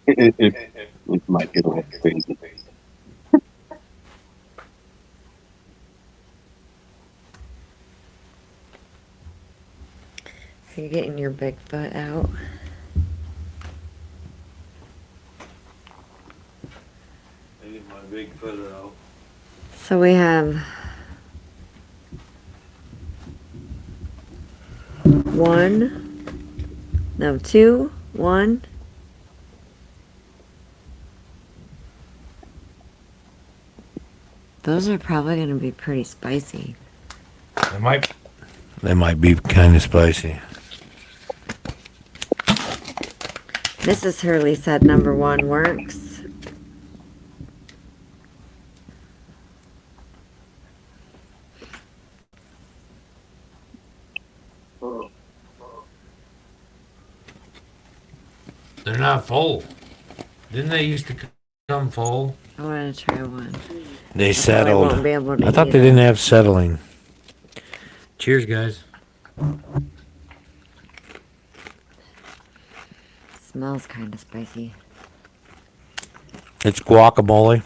It might get a little crazy. Are you getting your big foot out? I get my big foot out. So we have 1, no, 2, 1. Those are probably going to be pretty spicy. They might be kind of spicy. Mrs. Hurley said number 1 works. They're not full. Didn't they used to come full? I want to try 1. They I settled. won't be able to I thought eat they it. didn't have settling. Cheers, guys. Smells kind of spicy. It's guacamole.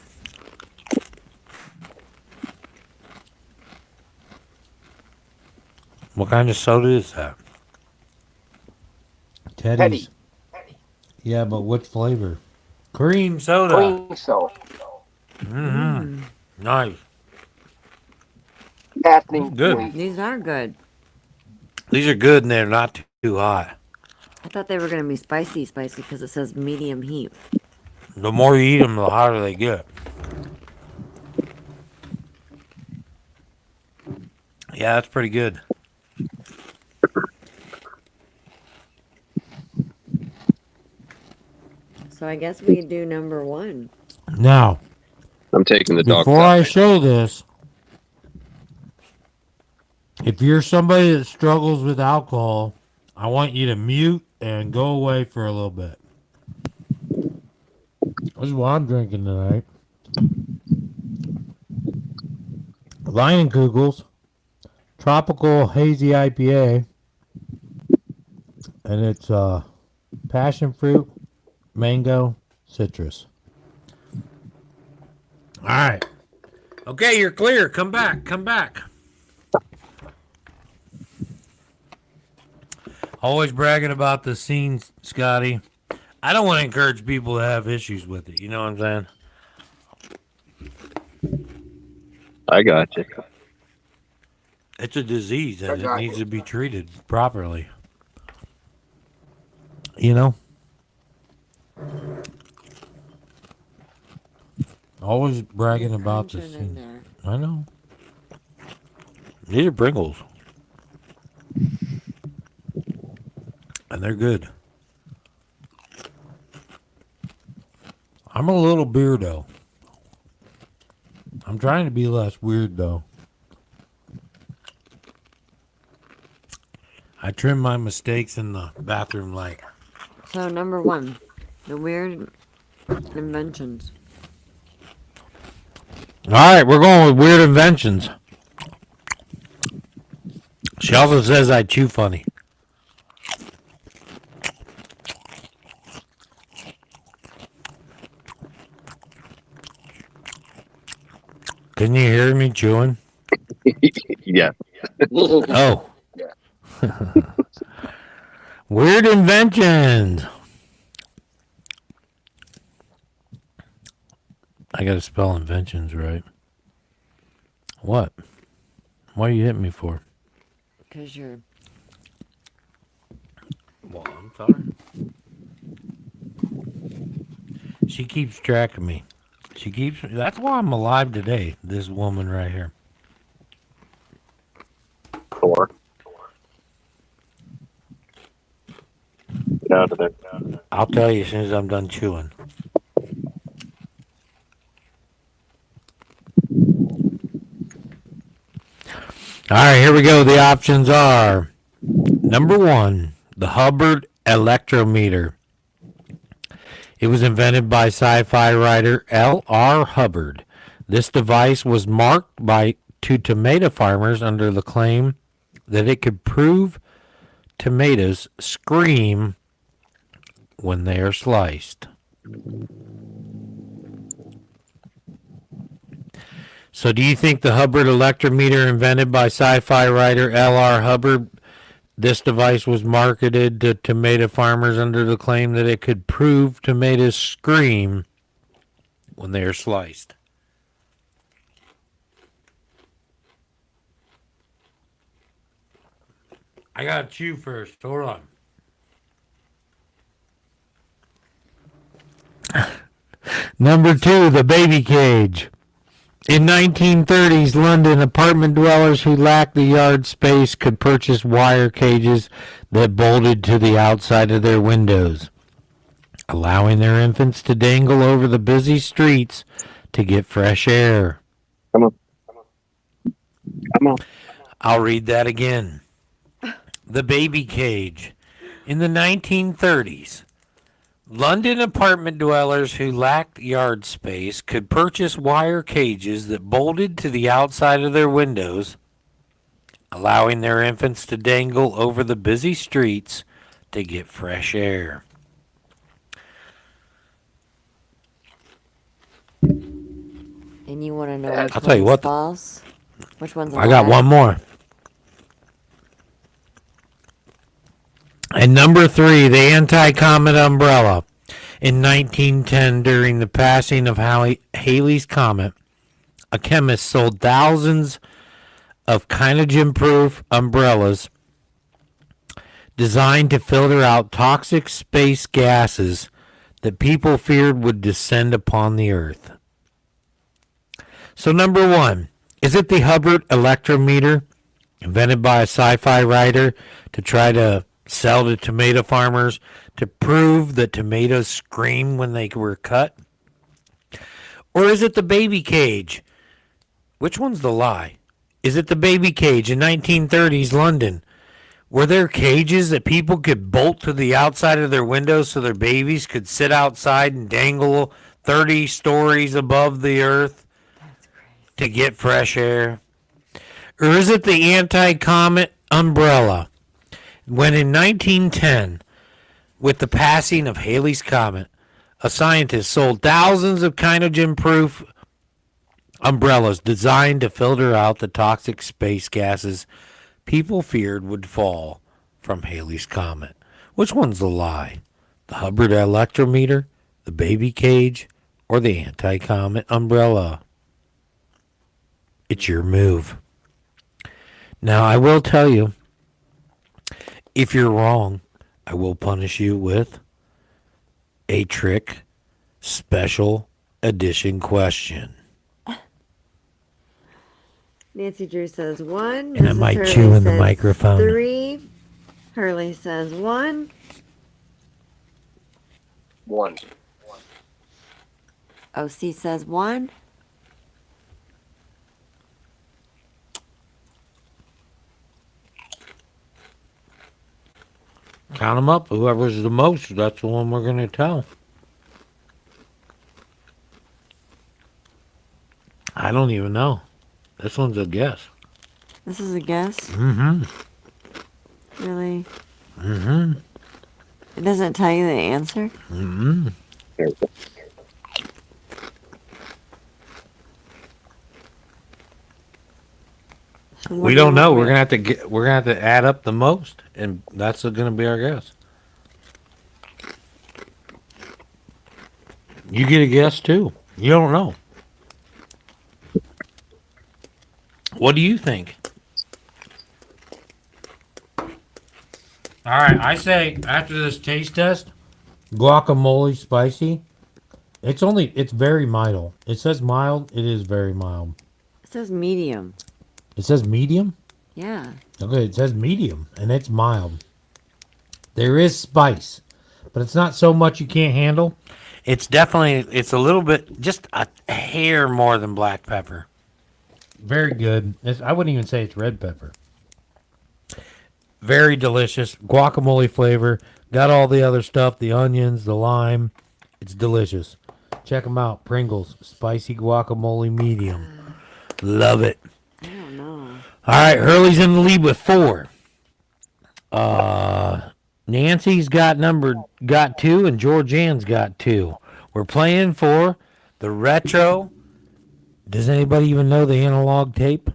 What kind of soda is that? Teddy's. Yeah, but what flavor? Cream soda. Green soda. Mm-hmm. Nice. Nothing Good. sweet. These are good. These are good and they're not too hot. I thought they were going to be spicy because it says medium heat. The more you eat them, the hotter they get. Yeah, that's pretty good. So I guess we do number 1. Now, I'm taking the dog. before I show this, if you're somebody that struggles with alcohol, I want you to mute and go away for a little bit. This is what I'm drinking tonight. Leinenkugel's Tropical Hazy IPA. And it's passion fruit, mango, citrus. All right. Okay, you're clear. Come back. Come back. Always bragging about the scene, Scotty. I don't want to encourage people to have issues with it. You know what I'm saying? I got you. It's a disease and it needs to be treated properly. You know? Always bragging about the scene. I know. These are Pringles. And they're good. I'm a little beardo. I'm trying to be less weird, though. I trim my mistakes in the bathroom light. So number 1, the weird inventions. All right, we're going with weird inventions. She also says I chew funny. Can you hear me chewing? Yeah. Oh. Weird inventions. I gotta spell inventions right. What? What are you hitting me for? Because you're. Well, I'm sorry. She keeps track of me. That's why I'm alive today. This woman right here. Four. Get out of there. I'll tell you as soon as I'm done chewing. All right, here we go. The options are number 1, the Hubbard electrometer. It was invented by sci-fi writer L.R. Hubbard. This device was marked to tomato farmers under the claim that it could prove tomatoes scream when they are sliced. So do you think the Hubbard electrometer invented by sci-fi writer L.R. Hubbard, this device was marketed to tomato farmers under the claim that it could prove tomatoes scream when they are sliced? I gotta chew first. Hold on. Number 2, the baby cage. In 1930s London, apartment dwellers who lacked the yard space could purchase wire cages that bolted to the outside of their windows, allowing their infants to dangle over the busy streets to get fresh air. Come on. I'll read that again. The baby cage. In the 1930s, London apartment dwellers who lacked yard space could purchase wire cages that bolted to the outside of their windows, allowing their infants to dangle over the busy streets to get fresh air. And you want to know which I'll tell you one's what, false? Which one's a I got lie? one more. And number 3, the anti-comet umbrella. In 1910, during the passing of Halley's Comet, a chemist sold thousands of kynogen-proof umbrellas designed to filter out toxic space gases that people feared would descend upon the Earth. So number 1, is it the Hubbard electrometer, invented by a sci-fi writer to try to sell to tomato farmers to prove that tomatoes scream when they were cut? Or is it the baby cage? Which one's the lie? Is it the baby cage in 1930s London? Were there cages that people could bolt to the outside of their windows so their babies could sit outside and dangle 30 stories above the earth to get fresh air? Or is it the anti-comet umbrella? When in 1910, with the passing of Halley's Comet, a scientist sold thousands of kynogen-proof umbrellas designed to filter out the toxic space gases people feared would fall from Halley's Comet. Which one's the lie? The Hubbard electrometer, the baby cage, or the anti-comet umbrella? It's your move. Now, I will tell you, if you're wrong, I will punish you with a trick special edition question. Nancy Drew says 1. And I Mrs. might Hurley chew in the says microphone. 3. Hurley says 1. 1. OC says 1. Count them up. Whoever's the most, that's the one we're going to tell. I don't even know. This one's a guess. This is a guess. Mm-hmm. Really? Mm-hmm. It doesn't tell you the answer. Mm-hmm. What We do you don't know. want We're me- gonna have to get. We're gonna have to add up the most, and that's gonna be our guess. You get a guess too. You don't know. What do you think? All right, I say after this taste test, guacamole spicy. It's very mild. It says mild. It is very mild. It says medium. It says medium. Yeah. Okay, it says medium, and it's mild. There is spice, but it's not so much you can't handle. It's it's a little bit, just a hair more than black pepper. Very good. I wouldn't even say it's red pepper. Very delicious. Guacamole flavor. Got all the other stuff, the onions, the lime. It's delicious. Check them out. Pringles. Spicy guacamole medium. Love it. I don't know. All right, Hurley's in the lead with 4. Nancy's got 2, and Georgianne's got 2. We're playing for the retro. Does anybody even know the analog tape?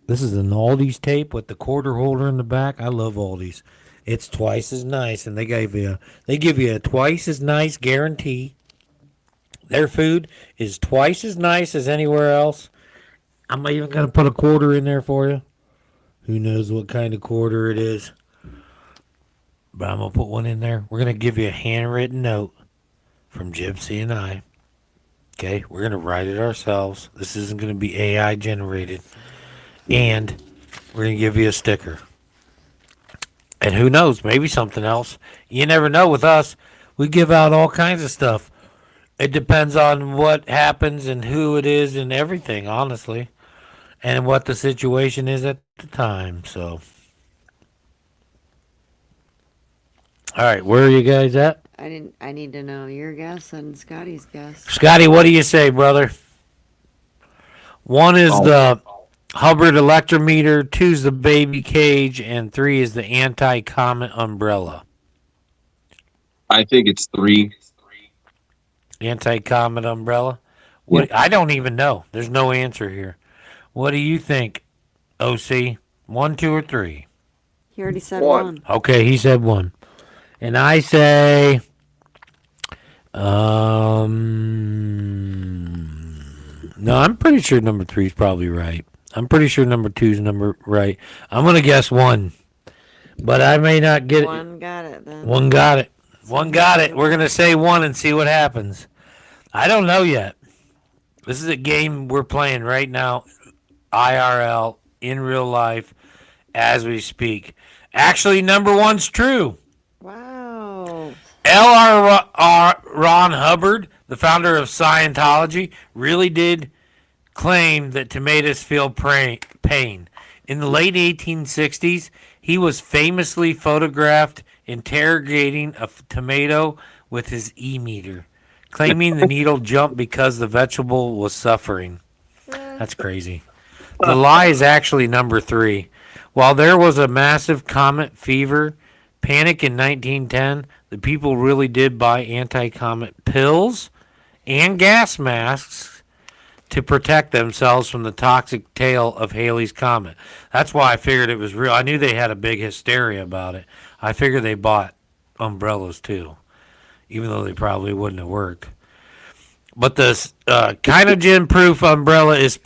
This is an Aldi's tape with the quarter holder in the back. I love Aldi's. It's twice as nice, and they give you a twice as nice guarantee. Their food is twice as nice as anywhere else. I'm even gonna put a quarter in there for you. Who knows what kind of quarter it is? But I'm going to put one in there. We're going to give you a handwritten note from Gypsy and I. Okay? We're going to write it ourselves. This isn't going to be AI generated. And we're going to give you a sticker. And who knows? Maybe something else. You never know with us. We give out all kinds of stuff. It depends on what happens and who it is and everything, honestly. And what the situation is at the time. So, all right, where are you guys at? I need to know your guess and Scotty's guess. Scotty, what do you say, brother? 1 is the Hubbard electrometer, 2 is the baby cage, and 3 is the anti-comet umbrella. I think it's 3. Anti-comet umbrella? What? I don't even know. There's no answer here. What do you think, OC? 1, 2, or 3? He already said 1. 1. Okay, he said 1. And I say, no, I'm pretty sure number 3 is probably right. I'm pretty sure number 2 is right. I'm gonna guess 1, but I may not get it. 1 got it then. 1 got it. 1 got it. We're gonna say 1 and see what happens. I don't know yet. This is a game we're playing right now, IRL, in real life, as we speak. Actually, number 1's true. Wow. L.R. Ron Hubbard, the founder of Scientology, really did claim that tomatoes feel pain. In the late 1860s, he was famously photographed interrogating a tomato with his e-meter, claiming the needle jumped because the vegetable was suffering. That's crazy. The lie is actually number 3. While there was a massive comet fever panic in 1910, the people really did buy anti-comet pills and gas masks to protect themselves from the toxic tail of Halley's Comet. That's why I figured it was real. I knew they had a big hysteria about it. I figured they bought umbrellas too, even though they probably wouldn't have worked. But the kynogen-proof umbrella is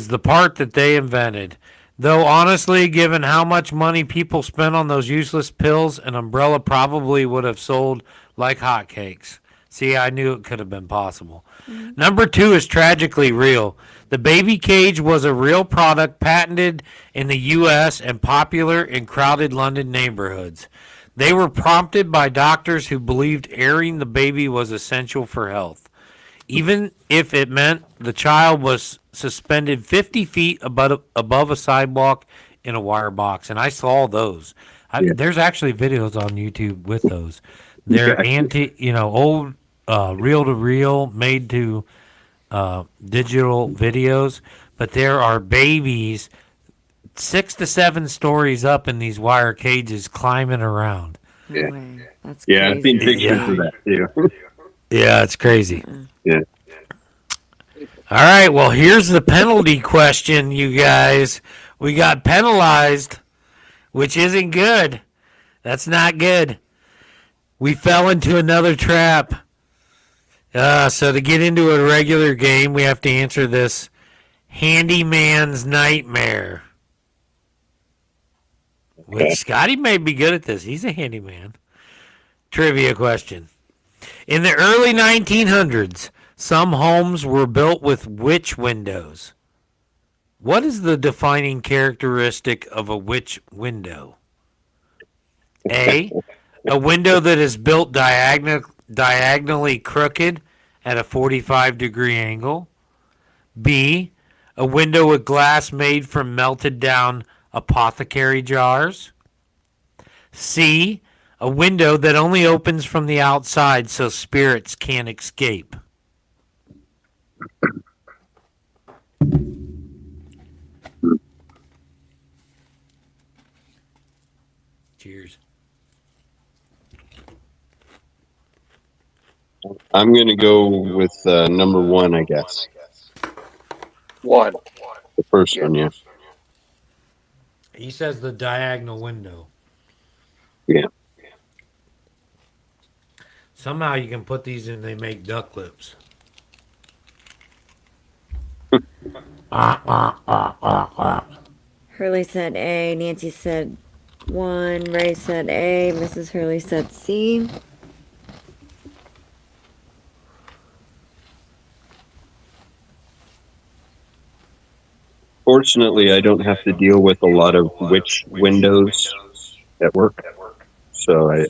the part that they invented. Though honestly, given how much money people spent on those useless pills, an umbrella probably would have sold like hotcakes. See, I knew it could have been possible. Number 2 is tragically real. The baby cage was a real product patented in the U.S. and popular in crowded London neighborhoods. They were prompted by doctors who believed airing the baby was essential for health, even if it meant the child was suspended 50 feet above a sidewalk in a wire box. And I saw those. There's actually videos on YouTube with those. They're old reel-to-reel, made to digital videos, but there are babies 6 to 7 stories up in these wire cages climbing around. No Yeah. way. That's Yeah, I've crazy seen to pictures Yeah. of see. that too. Yeah, it's crazy. Yeah. All right, well, here's the penalty question, you guys. We got penalized, which isn't good. That's not good. We fell into another trap. So to get into a regular game, we have to answer this handyman's nightmare. Which Scotty may be good at this. He's a handyman. Trivia question. In the early 1900s, some homes were built with which windows? What is the defining characteristic of a witch window? A. A window that is built diagonally crooked at a 45-degree angle. B. A window with glass made from melted down apothecary jars. C. A window that only opens from the outside so spirits can't escape. Cheers. I'm going to go with number one, I guess. One. The first one, yeah. He says the diagonal window. Yeah. Somehow you can put these in, they make duck lips. Hurley said A. Nancy said 1. Ray said A. Mrs. Hurley said C. Fortunately, I don't have to deal with a lot of witch windows at work, so I'm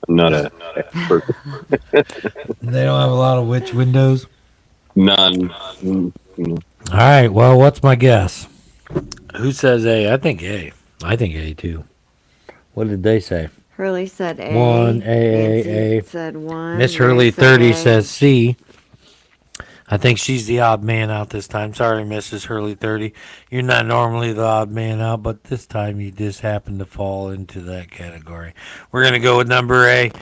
not a expert. They don't have a lot of witch windows. None. All right, well, what's my guess? Who says A? I think A. I think A too. What did they say? Hurley said A. 1, Nancy A. said 1. Miss Ray Hurley said 30 A. says C. I think she's the odd man out this time. Sorry, Mrs. Hurley 30. You're not normally the odd man out, but this time you just happen to fall into that category. We're going to go with number A.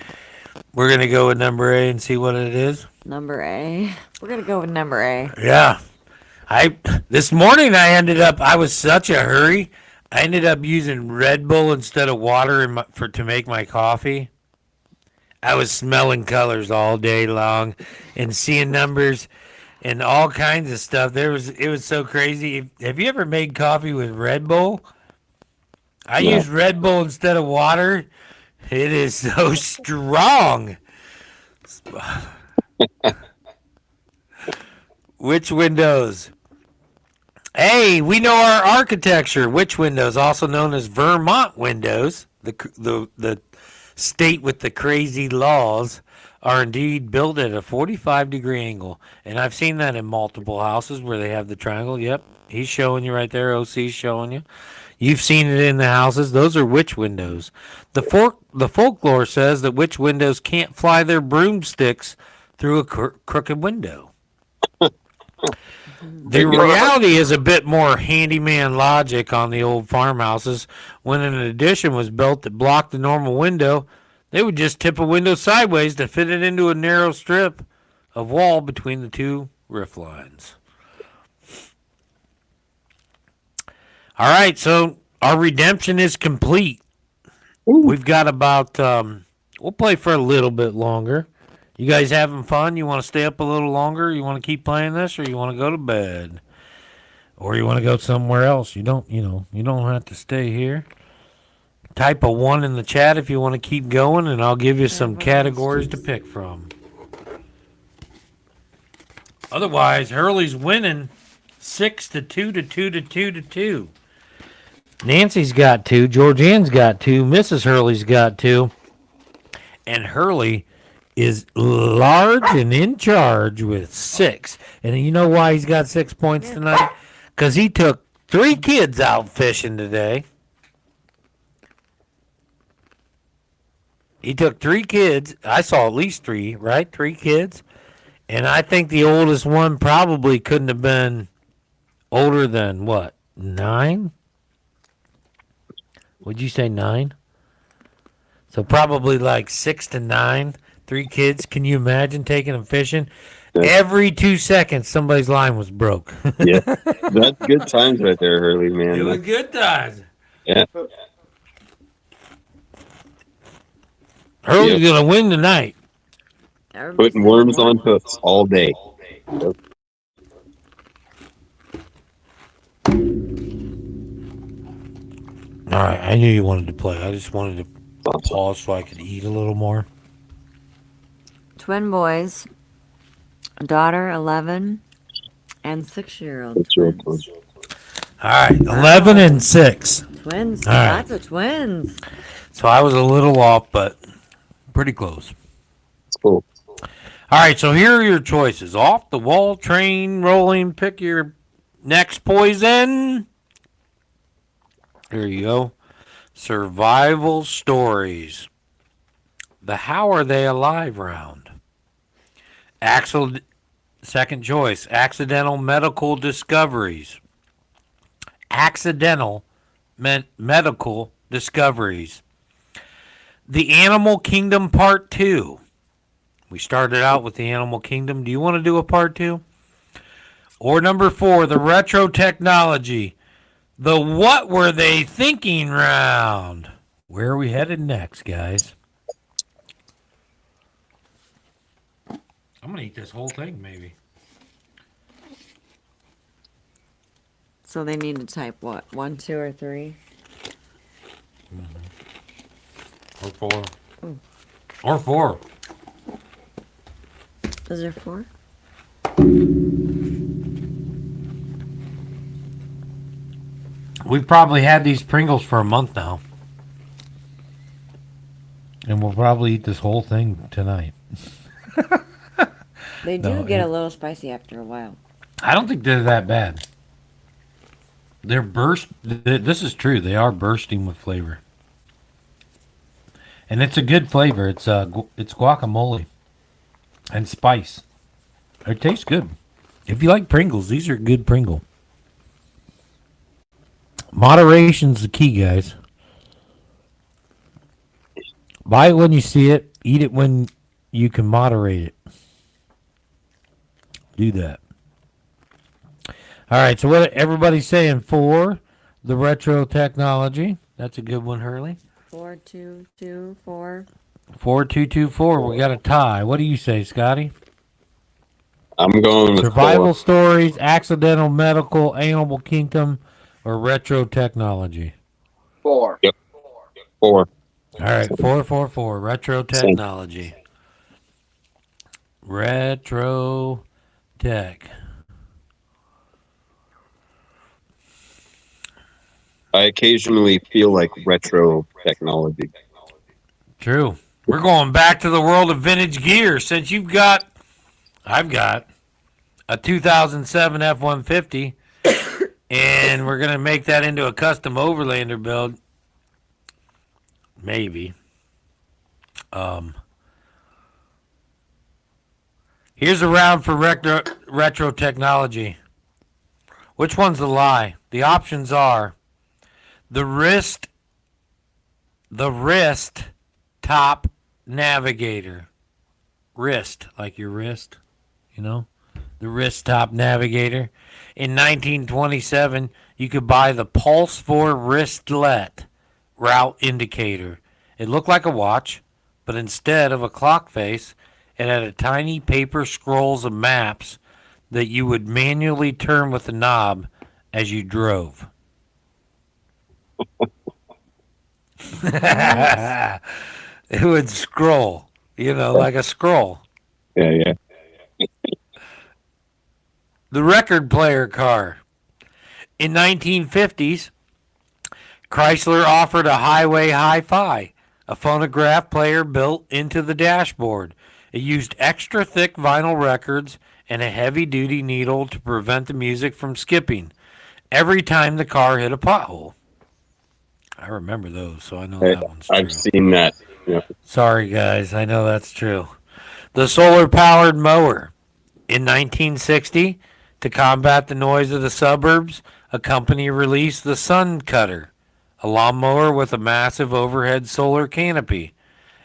We're going to go with number A and see what it is. Number A. We're going to go with number A. Yeah. This morning I was such a hurry. I ended up using Red Bull instead of water to make my coffee. I was smelling colors all day long and seeing numbers and all kinds of stuff. It was so crazy. Have you ever made coffee with Red Bull? I No. use Red Bull instead of water. It is so strong. Which windows? Hey, we know our architecture. Which windows, also known as Vermont windows, the state with the crazy laws, are indeed built at a 45-degree angle. And I've seen that in multiple houses where they have the triangle. Yep, he's showing you right there. OC's showing you. You've seen it in the houses. Those are witch windows. The folklore says that witch windows can't fly their broomsticks through a crooked window. The reality is a bit more handyman logic on the old farmhouses. When an addition was built that blocked the normal window, they would just tip a window sideways to fit it into a narrow strip of wall between the two roof lines. All right, so our redemption is complete. We've got about, we'll play for a little bit longer. You guys having fun? You want to stay up a little longer? You want to keep playing this, or you want to go to bed? Or you want to go somewhere else? You don't have to stay here. Type a 1 in the chat if you want to keep going, and I'll give you some categories to pick from. Otherwise, Hurley's winning 6-2 to 2. Nancy's got 2. Georgianne's got 2. Mrs. Hurley's got 2. And Hurley is large and in charge with 6. And you know why he's got 6 points tonight? Because he took 3 kids out fishing today. He took 3 kids. I saw at least 3, right? 3 kids. And I think the oldest one probably couldn't have been older than what? 9? Would you say 9? So probably like 6 to 9. 3 kids. Can you imagine taking them fishing? Yeah. Every 2 seconds, somebody's line was broke. Yeah. That's good times right there, Hurley, man. It was good times. Yeah. Hurley's gonna win tonight. Putting worms on hooks all day. Yep. All right, I knew you wanted to play. I just wanted to pause so I could eat a little more. Twin boys, daughter 11, and 6-year-old That's your twins. All right, 11 and 6. Twins, All right. lots of twins. So I was a little off, but pretty close. It's cool. All right, so here are your choices. Off the wall, train, rolling, pick your next poison. Here you go. Survival stories. The How Are They Alive round. Second choice, accidental medical discoveries. Accidental medical discoveries. The Animal Kingdom Part 2. We started out with the Animal Kingdom. Do you want to do a Part 2? Or number 4, the retro technology. The What Were They Thinking round. Where are we headed next, guys? I'm going to eat this whole thing, maybe. So they need to type what? 1, 2, or 3? Or 4. Or 4. Is there 4? We've probably had these Pringles for a month now. And we'll probably eat this whole thing tonight. They do get a little spicy after a while. I don't think they're that bad. They're this is true. They are bursting with flavor. And it's a good flavor. It's guacamole and spice. It tastes good. If you like Pringles, these are good Pringle. Moderation's the key, guys. Buy it when you see it. Eat it when you can moderate it. Do that. All right, so what everybody's saying for the retro technology. That's a good one, Hurley. 4, 2, 2, 4. 4, 2, 2, 4. We got a tie. What do you say, Scotty? I'm going with Survival 4. stories, accidental medical, Animal Kingdom, or retro technology. 4. Yep. 4. All right, 4, 4, 4. Retro technology. Retro tech. I occasionally feel like retro technology. True. We're going back to the world of vintage gear since I've got a 2007 F-150, and we're going to make that into a custom Overlander build. Maybe. Here's a round for retro technology. Which one's the lie? The options are the wrist top navigator. Wrist, like your wrist, you know? The wrist top navigator. In 1927, you could buy the Pulse 4 wristlet route indicator. It looked like a watch, but instead of a clock face, it had a tiny paper scrolls of maps that you would manually turn with the knob as you drove. It would scroll, like a scroll. Yeah. The record player car. In 1950s, Chrysler offered a Highway Hi-Fi, a phonograph player built into the dashboard. It used extra thick vinyl records and a heavy-duty needle to prevent the music from skipping every time the car hit a pothole. I remember those, so I know that one's true. I've seen that. Yeah. Sorry, guys. I know that's true. The solar-powered mower. In 1960, to combat the noise of the suburbs, a company released the Sun Cutter, a lawnmower with a massive overhead solar canopy.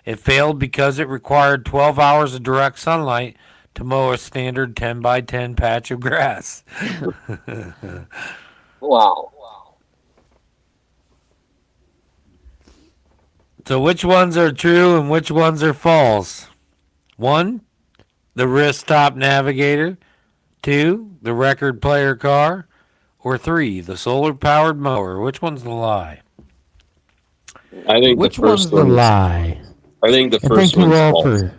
It failed because it required 12 hours of direct sunlight to mow a standard 10 by 10 patch of grass. Wow. So, which ones are true and which ones are false? 1, the wrist top navigator. 2, the record player car. Or 3, the solar powered mower. Which one's the lie? I think Which the first one's the one. lie? I think the And first thank you one's all false. for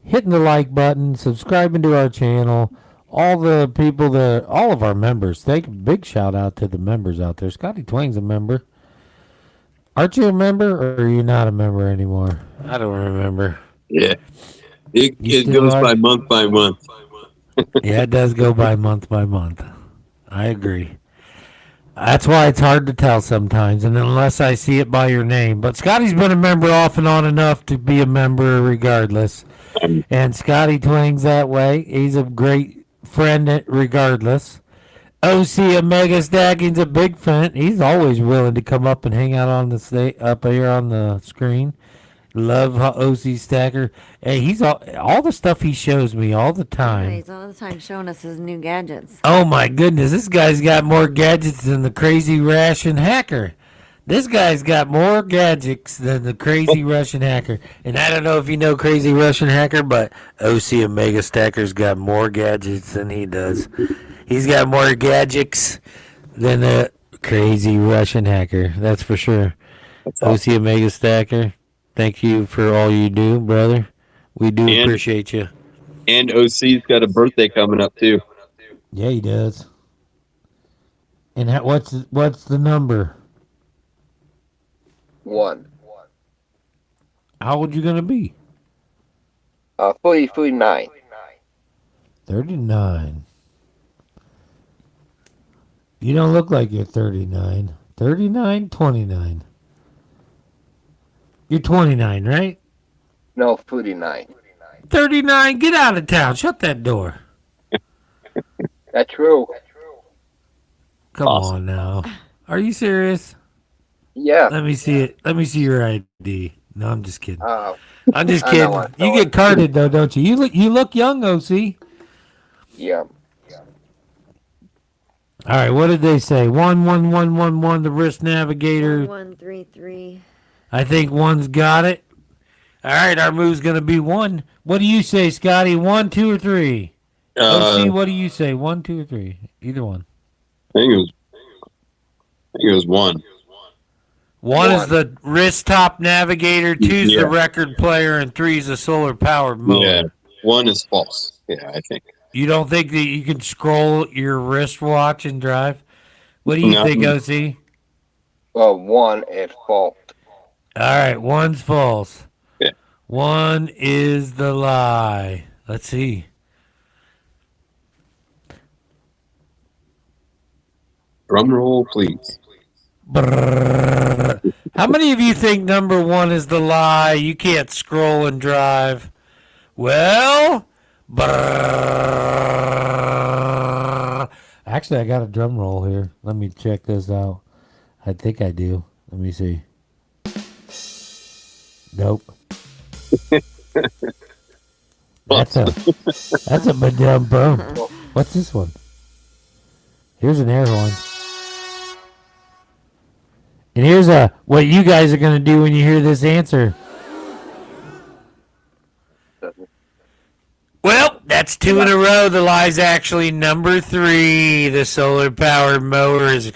hitting the like button, subscribing to our channel. All the people that, all of our members. Thank big shout out to the members out there. Scotty Twang's a member. Aren't you a member, or are you not a member anymore? I don't remember. Yeah. You It still goes are? by month by month. Yeah, it does go by month. I agree. That's why it's hard to tell sometimes, and unless I see it by your name. But Scotty's been a member off and on enough to be a member regardless. And Scotty Twang's that way. He's a great friend regardless. OC Omega Stacking's a big fan. He's always willing to come up and hang out on the up here on the screen. Love OC Stacker. Hey, he's all the stuff he shows me all the time. He's all the time showing us his new gadgets. Oh my goodness, this guy's got more gadgets than the crazy Russian hacker. This guy's got more gadgets than the crazy Russian hacker. And I don't know if you know crazy Russian hacker, but OC Omega Stacker's got more gadgets than he does. He's got more gadgets than the crazy Russian hacker. That's for sure. OC Omega Stacker, thank you for all you do, brother. We do And- appreciate you. And OC's got a birthday coming up too. Yeah, he does. And what's the number? 1. How old you gonna be? 49. 39. You don't look like you're 39. 39, 29. You're 29, right? No, 49. 39, get out of town. Shut that door. That's true. Come Awesome. on now. Are you serious? Yeah. Let me see it. Let me see your ID. No, I'm just kidding. I'm just I kidding. know it. You get carded though, don't you? You look young, OC. Yeah. All right, what did they say? 11111, the wrist navigator. 133. I think one's got it. All right, our move's gonna be 1. What do you say, Scotty? 1, 2, or 3? OC, what do you say? 1, 2, or 3? Either one. I think it was 1. 1 is the wrist top navigator, 2's Yeah. the record player, and 3's the solar powered mower. Yeah. 1 is false. Yeah, I think. You don't think that you can scroll your wristwatch and drive? What do you No. think, OC? Well, 1 is false. All right, 1's false. Yeah. 1 is the lie. Let's see. Drum roll, please. Brrr. How many of you think number 1 is the lie? You can't scroll and drive. Well, brrr. Actually, I got a drum roll here. Let me check this out. I think I do. Let me see. Nope. That's a badum bum. What's this one? Here's an air horn. And here's what you guys are gonna do when you hear this answer. Well, that's 2 in a row. The lie's actually number 3. The solar powered mower is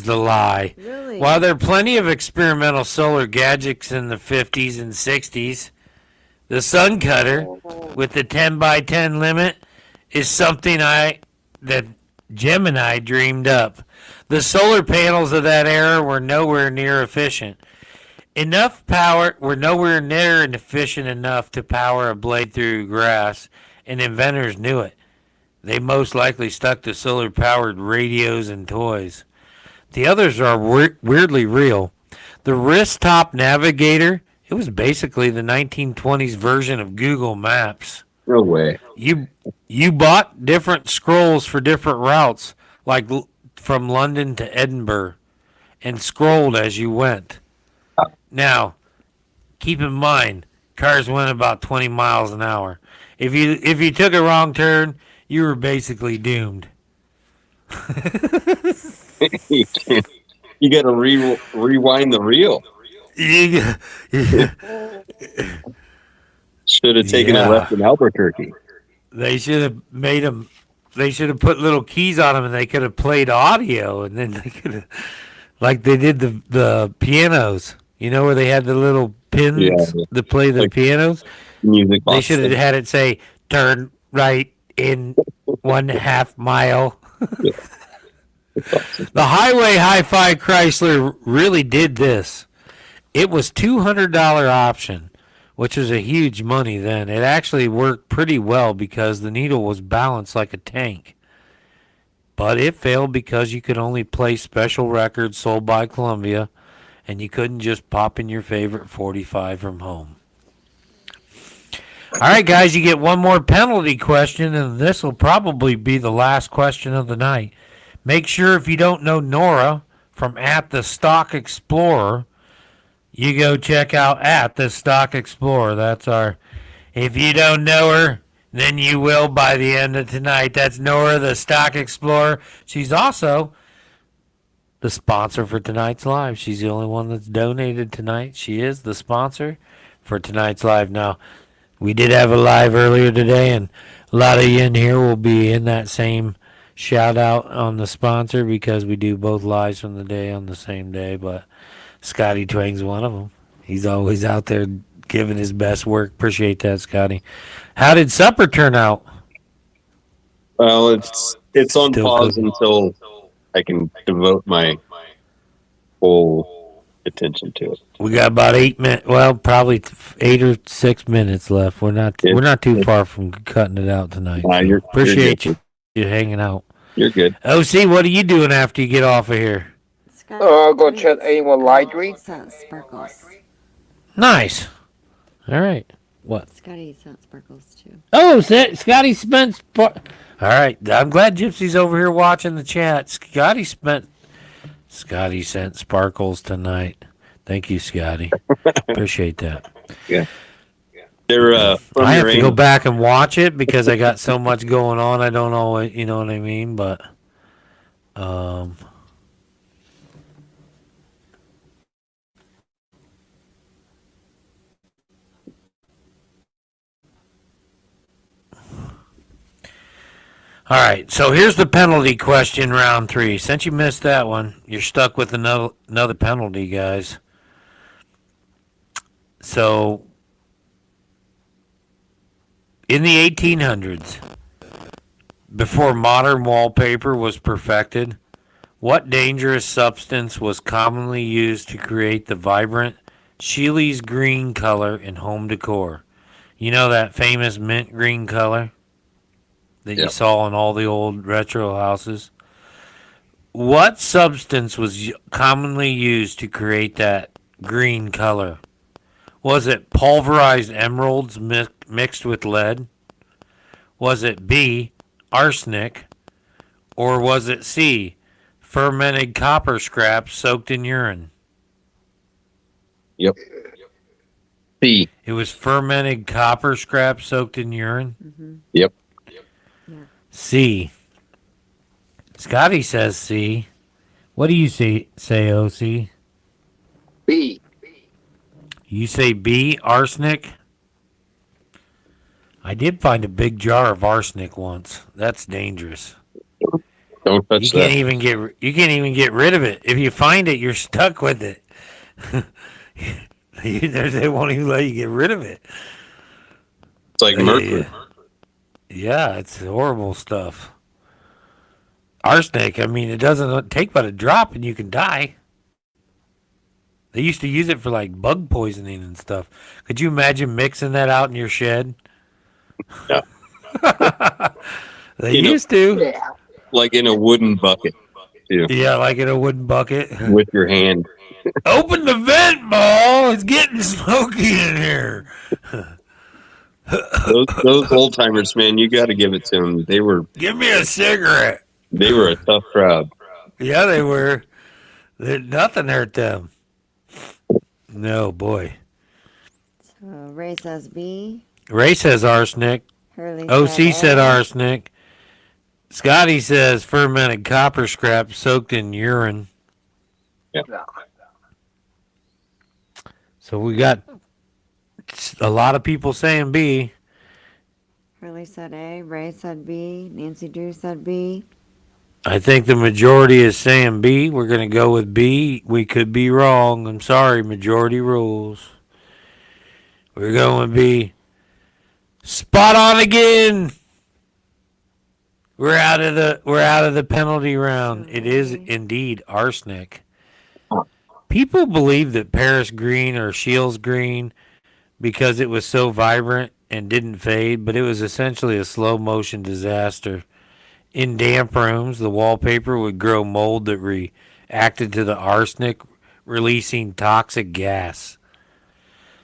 the lie. Really? While there are plenty of experimental solar gadgets in the 50s and 60s, the Sun Cutter with the 10 by 10 limit is something that Gemini dreamed up. The solar panels of that era were nowhere near efficient. Were nowhere near efficient enough to power a blade through grass, and inventors knew it. They most likely stuck to solar powered radios and toys. The others are weirdly real. The wrist top navigator, it was basically the 1920s version of Google Maps. No way. You bought different scrolls for different routes, like from London to Edinburgh, and scrolled as you went. Now, keep in mind, cars went about 20 miles an hour. If you took a wrong turn, you were basically doomed. You got to rewind the reel. You- Should have taken Yeah. a left in Albuquerque. They should have made them. They should have put little keys on them, and they could have played audio, and then they could have, like they did the pianos. You know where they had the little pins Yeah. to play the Like pianos. Music They box. should have had it say "Turn right in 1/2 mile." The Highway Hi-Fi Chrysler really did this. It was $200 option, which was a huge money then. It actually worked pretty well because the needle was balanced like a tank. But it failed because you could only play special records sold by Columbia, and you couldn't just pop in your favorite 45 from home. All right, guys, you get one more penalty question, and this will probably be the last question of the night. Make sure if you don't know Nora from At the Stock Explorer, you go check out At the Stock Explorer. That's our. If you don't know her, then you will by the end of tonight. That's Nora, the Stock Explorer. She's also the sponsor for tonight's live. She's the only one that's donated tonight. She is the sponsor for tonight's live. Now, we did have a live earlier today, and a lot of you in here will be in that same shout out on the sponsor because we do both lives from the day on the same day. But Scotty Twang's one of them. He's always out there giving his best work. Appreciate that, Scotty. How did supper turn out? Well, it's on Still pause cooking. until I can devote my full attention to it. We got about 8 minutes. Well, probably 8 or 6 minutes left. We're not too far from cutting it out tonight. Nah, So you're appreciate good. you hanging out. You're good. OC, what are you doing after you get off of here? Go check anyone library. Sparkles. Nice. All right. What? Scotty sent sparkles too. Oh, Scotty spent. All right. I'm glad Gypsy's over here watching the chat. Scotty sent sparkles tonight. Thank you, Scotty. Appreciate that. Yeah. They're from I have your to go aim. back and watch it because I got so much going on. I don't always, you know what I mean? But, all right, so here's the penalty question, round 3. Since you missed that one, you're stuck with another penalty, guys. So, in the 1800s, before modern wallpaper was perfected, what dangerous substance was commonly used to create the vibrant Sheely's green color in home decor? You know that famous mint green color that you Yep. saw in all the old retro houses? What substance was commonly used to create that green color? Was it pulverized emeralds mixed with lead? Was it B, arsenic? Or was it C, fermented copper scraps soaked in urine? Yep. C. It was fermented copper scraps soaked in urine? Yep. C. Scotty says C. What do you say OC? B. You say B, arsenic? I did find a big jar of arsenic once. That's dangerous. Don't touch You that. can't even get rid of it. If you find it, you're stuck with it. They won't even let you get rid of it. It's like mercury. Yeah, it's horrible stuff. Arsenic, I mean, it doesn't take but a drop and you can die. They used to use it for like bug poisoning and stuff. Could you imagine mixing that out in your shed? Yeah. They You know- used to. Yeah. Like in a wooden bucket, too, Yeah, like in a wooden bucket. with your hand. Open the vent, Ball. It's getting smoky in here. those old timers, man, you got to give it to them. Give me a cigarette. They were a tough crowd. Yeah, they were. Nothing hurt them. No, boy. So Ray says B. Ray says arsenic. Hurley OC said A. arsenic. Scotty says fermented copper scrap soaked in urine. Yeah. So we got a lot of people saying B. Hurley said A. Ray said B. Nancy Drew said B. I think the majority is saying B. We're going to go with B. We could be wrong. I'm sorry, majority rules. We're going B. Spot on again. We're out of the penalty round. It is indeed arsenic. People believe that Paris green or Shields green because it was so vibrant and didn't fade, but it was essentially a slow motion disaster. In damp rooms, the wallpaper would grow mold that reacted to the arsenic, releasing toxic gas.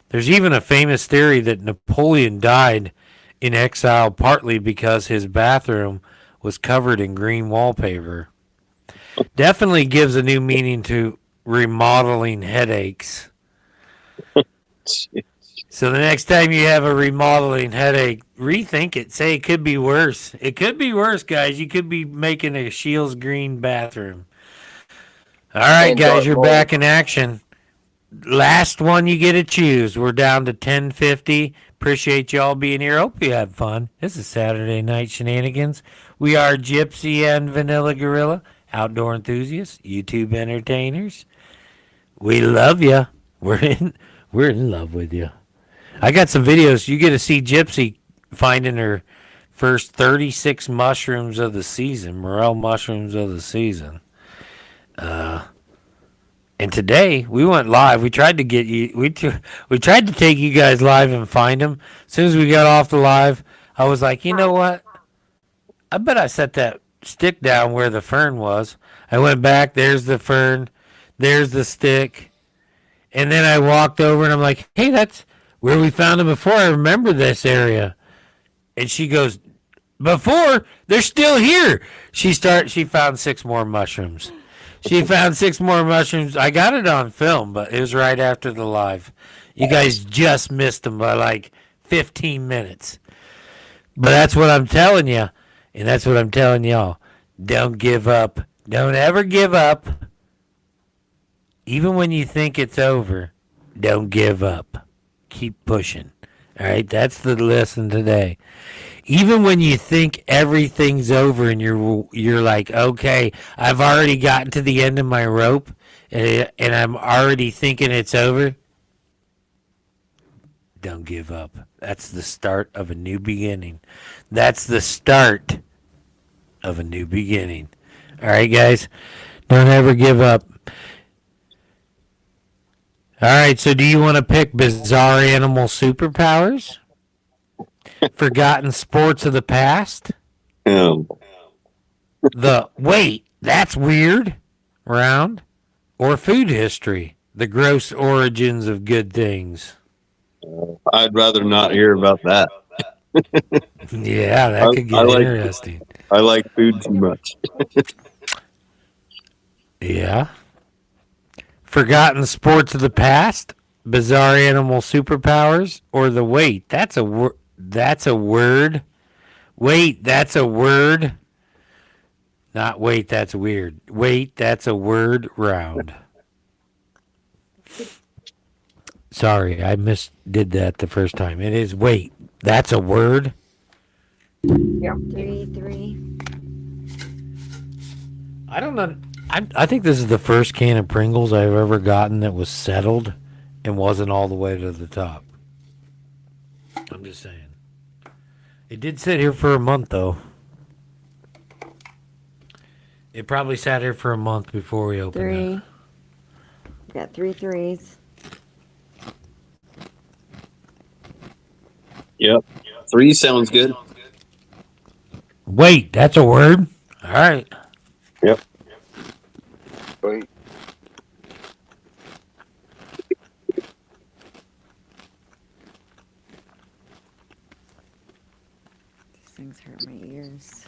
There's even a famous theory that Napoleon died in exile partly because his bathroom was covered in green wallpaper. Definitely gives a new meaning to remodeling headaches. So the next time you have a remodeling headache, rethink it. Say it could be worse. It could be worse, guys. You could be making a Shields green bathroom. All right, And guys, dark you're mold. back in action. Last one you get to choose. We're down to 10:50. Appreciate y'all being here. Hope you had fun. This is Saturday Night Shenanigans. We are Gypsy and Vanilla Gorilla, outdoor enthusiasts, YouTube entertainers. We love you. We're in love with you. I got some videos. You get to see Gypsy finding her first 36 mushrooms of the season, morel mushrooms of the season. And today we went live. We tried to get you. We tried to take you guys live and find them. As soon as we got off the live, I was like, you know what? I bet I set that stick down where the fern was. I went back. There's the fern. There's the stick. And then I walked over and I'm like, hey, that's where we found them before. I remember this area. And she goes, before? They're still here. She found 6 more mushrooms. She found 6 more mushrooms. I got it on film, but it was right after the live. You guys just missed them by like 15 minutes. But that's what I'm telling you. And that's what I'm telling y'all. Don't give up. Don't ever give up. Even when you think it's over, don't give up. Keep pushing. All right, that's the lesson today. Even when you think everything's over and you're like, okay, I've already gotten to the end of my rope and I'm already thinking it's over, don't give up. That's the start of a new beginning. That's the start of a new beginning. All right, guys, don't ever give up. All right, so do you want to pick bizarre animal superpowers? Forgotten sports of the past? The wait, that's weird round? Or food history? The gross origins of good things? I'd rather not hear about that. Yeah, that could get interesting. I like food too much. Yeah. Forgotten sports of the past? Bizarre animal superpowers? Or the wait, that's a word. That's a word. Wait, that's a word. Not wait, that's weird. Wait, that's a word round. Sorry, I did that the first time. It is wait, that's a word. 3-3. I don't know. I think this is the first can of Pringles I've ever gotten that was settled and wasn't all the way to the top. I'm just saying. It did sit here for a month, though. It probably sat here for a month before we opened 3. it. We got 3 threes. Yep. 3 sounds good. Wait, that's a word? All right. Yep. Wait. things hurt my ears.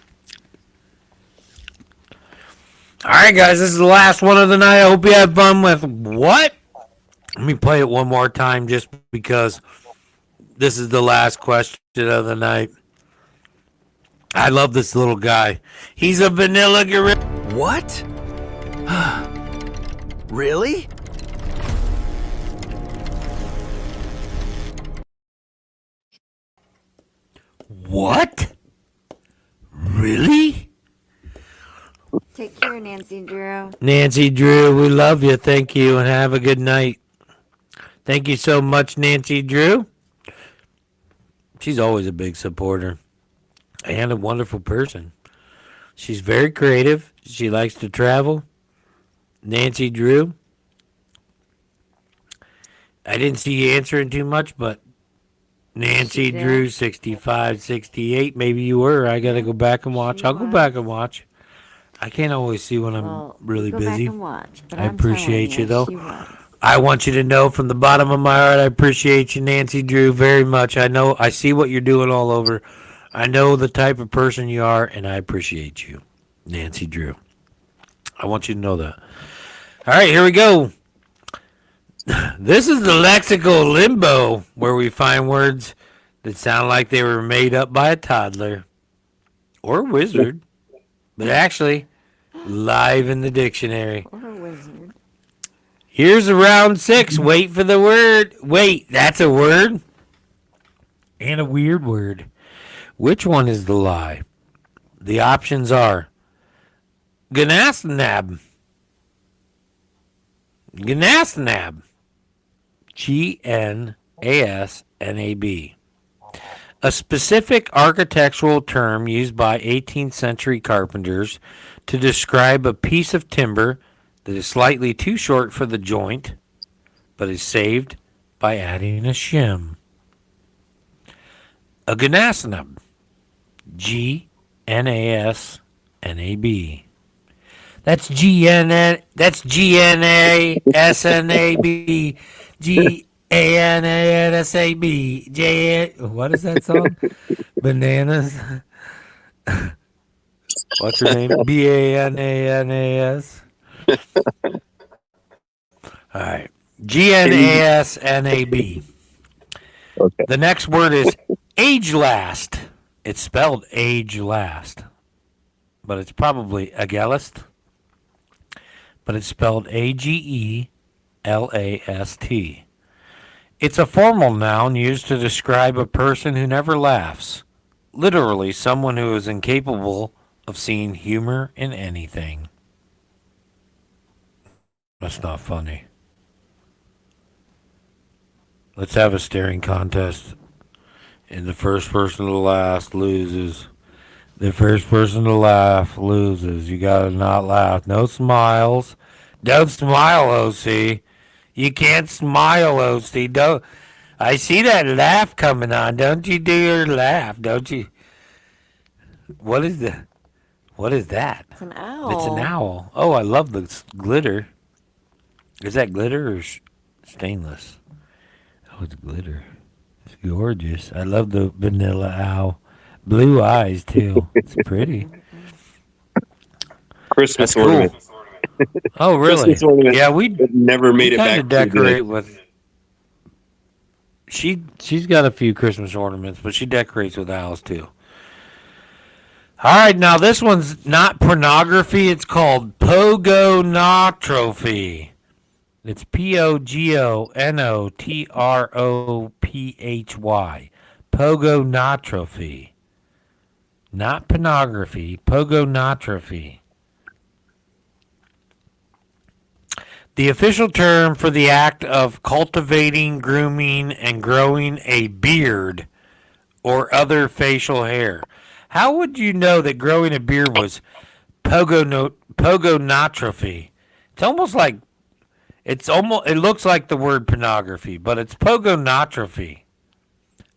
All right, guys, this is the last one of the night. I hope you have fun with what? Let me play it one more time just because this is the last question of the night. I love this little guy. He's a vanilla gorilla. What? Really? What? Really? Take care, Nancy Drew. Nancy Drew, we love you. Thank you, and have a good night. Thank you so much, Nancy Drew. She's always a big supporter and a wonderful person. She's very creative. She likes to travel. Nancy Drew. I didn't see you answering too much, but Nancy Drew, 65, 68. Maybe you were. I got to go back and watch. I'll go back and watch. I can't always see when I'm really go busy. Back and watch, but I I'm appreciate telling you, though. she was. I want you to know from the bottom of my heart, I appreciate you, Nancy Drew, very much. I know, I see what you're doing all over. I know the type of person you are, and I appreciate you, Nancy Drew. I want you to know that. All right, here we go. This is the lexical limbo, where we find words that sound like they were made up by a toddler or a wizard, but actually live in the dictionary. Or a wizard. Here's a round 6. Wait for the word. Wait, that's a word? And a weird word. Which one is the lie? The options are Ganasnab. Ganasnab. G-N-A-S-N-A-B. A specific architectural term used by 18th century carpenters to describe a piece of timber that is slightly too short for the joint, but is saved by adding a shim. A ganasnab. G-N-A-S-N-A-B. That's G-N-N. That's G-N-A-S-N-A-B. G-A-N-A-N-S-A-B. J-N. What is that song? Bananas. What's her name? B-A-N-A-N-A-S. All right. G-N-A-S-N-A-B. Okay. The next word is age last. It's spelled age last, but it's probably agelast. But it's spelled A-G-E-L-A-S-T. It's a formal noun used to describe a person who never laughs. Literally, someone who is incapable of seeing humor in anything. That's not funny. Let's have a staring contest. And the first person to last loses. The first person to laugh loses. You gotta not laugh. No smiles. Don't smile, OC. You can't smile, OC. Don't. I see that laugh coming on. Don't you do your laugh, don't you? What is that? What is that? It's an owl. It's an owl. Oh, I love the glitter. Is that glitter or stainless? Oh, it's glitter. It's gorgeous. I love the vanilla owl. Blue eyes, too. It's pretty. Christmas That's cool. ornament. Oh, really? Christmas ornament. Yeah, we Never made it kind back. of decorate with. She's got a few Christmas ornaments, but she decorates with owls, too. All right, now this one's not pornography. It's called pogonotrophy. It's P-O-G-O-N-O-T-R-O-P-H-Y. Pogonotrophy. Not pornography. Pogonotrophy. The official term for the act of cultivating, grooming, and growing a beard or other facial hair. How would you know that growing a beard was pogonotrophy? It looks like the word pornography, but it's pogonotrophy.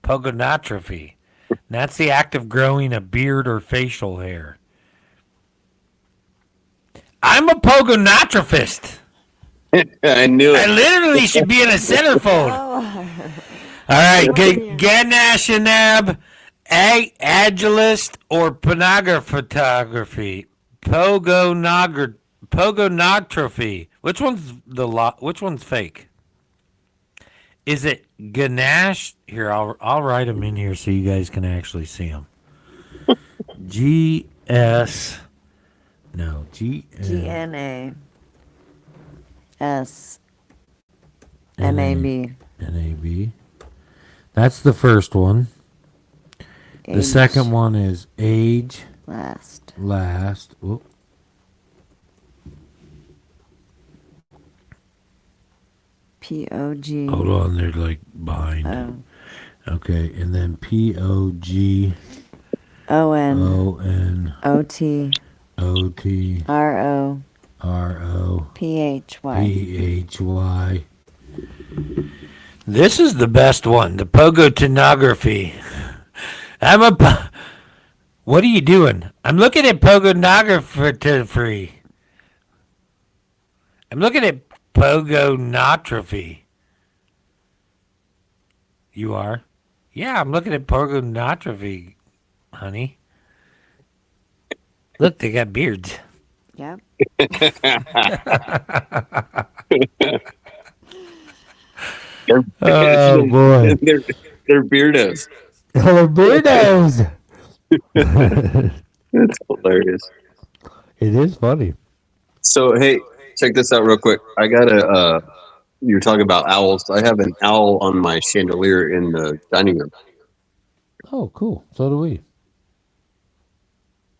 Pogonotrophy. And that's the act of growing a beard or facial hair. I'm a pogonotrophist. I knew I it. literally should be in a centerfold. All right, Ganashanab, A. Agilist or pornography? Pogonography. Which one's fake? Is it Ganache? Here, I'll write them in here so you guys can actually see them. G-S. No, GNASNAB. N-A-B. That's the first one. The second one is age Last. Whoop. P-O-G. Hold on, they're like behind. Oh. Okay, and then P-O-G O-N. O-N O-T. O-T R-O. R-O P-H-Y. P-H-Y. This is the best one, the pogotonography. What are you doing? I'm looking at pogonography. I'm looking at pogonography. You are? Yeah, I'm looking at pogonography, honey. Look, they got beards. Yep. Oh, boy. They're beardos. They're beardos. That's hilarious. It is funny. So, hey, check this out real quick. I got you're talking about owls. I have an owl on my chandelier in the dining room. Oh, cool. So do we.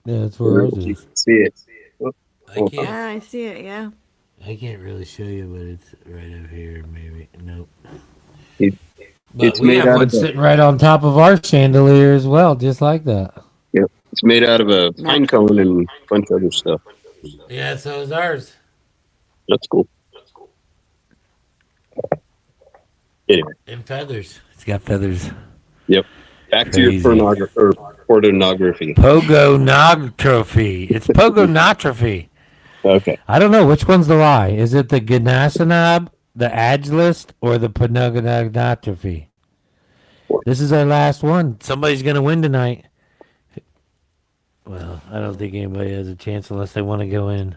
Yeah, that's where ours You is. can see it. I can't. I see it, yeah. I can't really show you, but it's right over here. Maybe nope. But It's we made have out one of sitting right on top of our chandelier as well, just like that. It's made out of a pine cone and a bunch of other stuff. Yeah, so is ours. That's cool. Anyway, And feathers. It's got feathers. yep. Back to Crazy. your pornography. Pogonography. It's pogonography. Okay. I don't know which one's the lie. Is it the Ganasanab, the Agilist, or the pogonography? This is our last one. Somebody's gonna win tonight. Well, I don't think anybody has a chance unless they want to go in.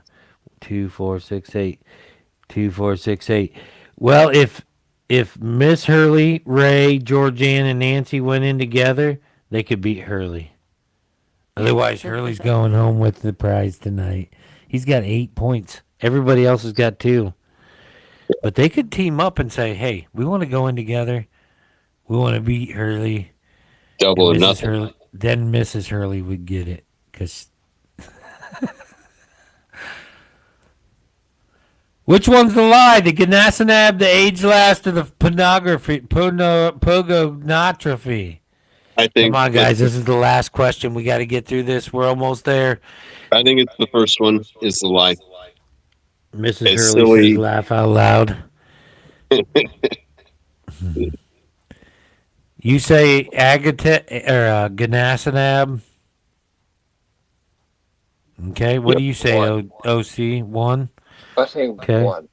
2, 4, 6, 8. 2, 4, 6, 8. Well, if Miss Hurley, Ray, Georgianne, and Nancy went in together, they could beat Hurley. Otherwise, Hurley's going home with the prize tonight. He's got 8 points. Everybody else has got 2. But they could team up and say, hey, we want to go in together. We want to beat Hurley. Double or And nothing. Hurley, then Mrs. Hurley would get it. Cause which one's the lie? The Ganasanab, the age last, or the pogonography? I think. Come on, guys. This is the last question. We got to get through this. We're almost there. I think it's the first one is the lie. Mrs. It's Hurley silly. says laugh out loud. You say Agata or Ganasanab. Okay, what do you say, OC? 1? I say Okay. 1.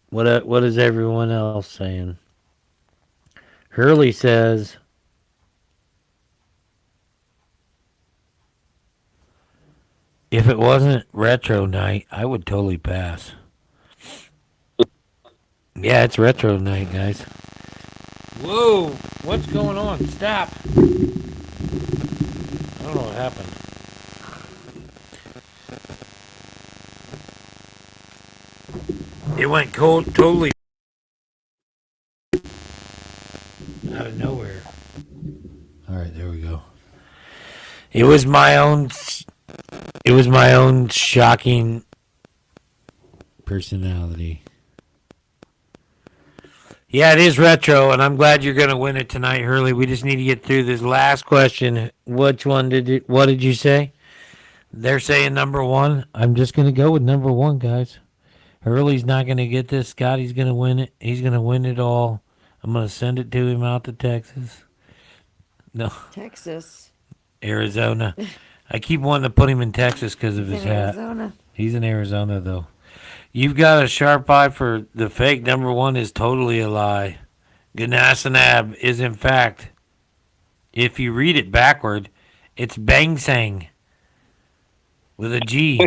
What is everyone else saying? Hurley says if it wasn't retro night, I would totally pass. Yeah, it's retro night, guys. Whoa, what's going on? Stop. I don't know what happened. It went cold, totally out of nowhere. All right, there we go. It was my own shocking personality. Yeah, it is retro, and I'm glad you're going to win it tonight, Hurley. We just need to get through this last question. What did you say? They're saying number 1. I'm just going to go with number 1, guys. Hurley's not going to get this. Scotty's going to win it. He's going to win it all. I'm going to send it to him out to Texas. No, Texas. Arizona. I keep wanting to put him in Texas because of his in hat. Arizona. He's in Arizona, though. You've got a sharp eye for the fake. Number 1 is totally a lie. Ganasanab is, in fact, If you read it backward, it's Bang Sang with a G.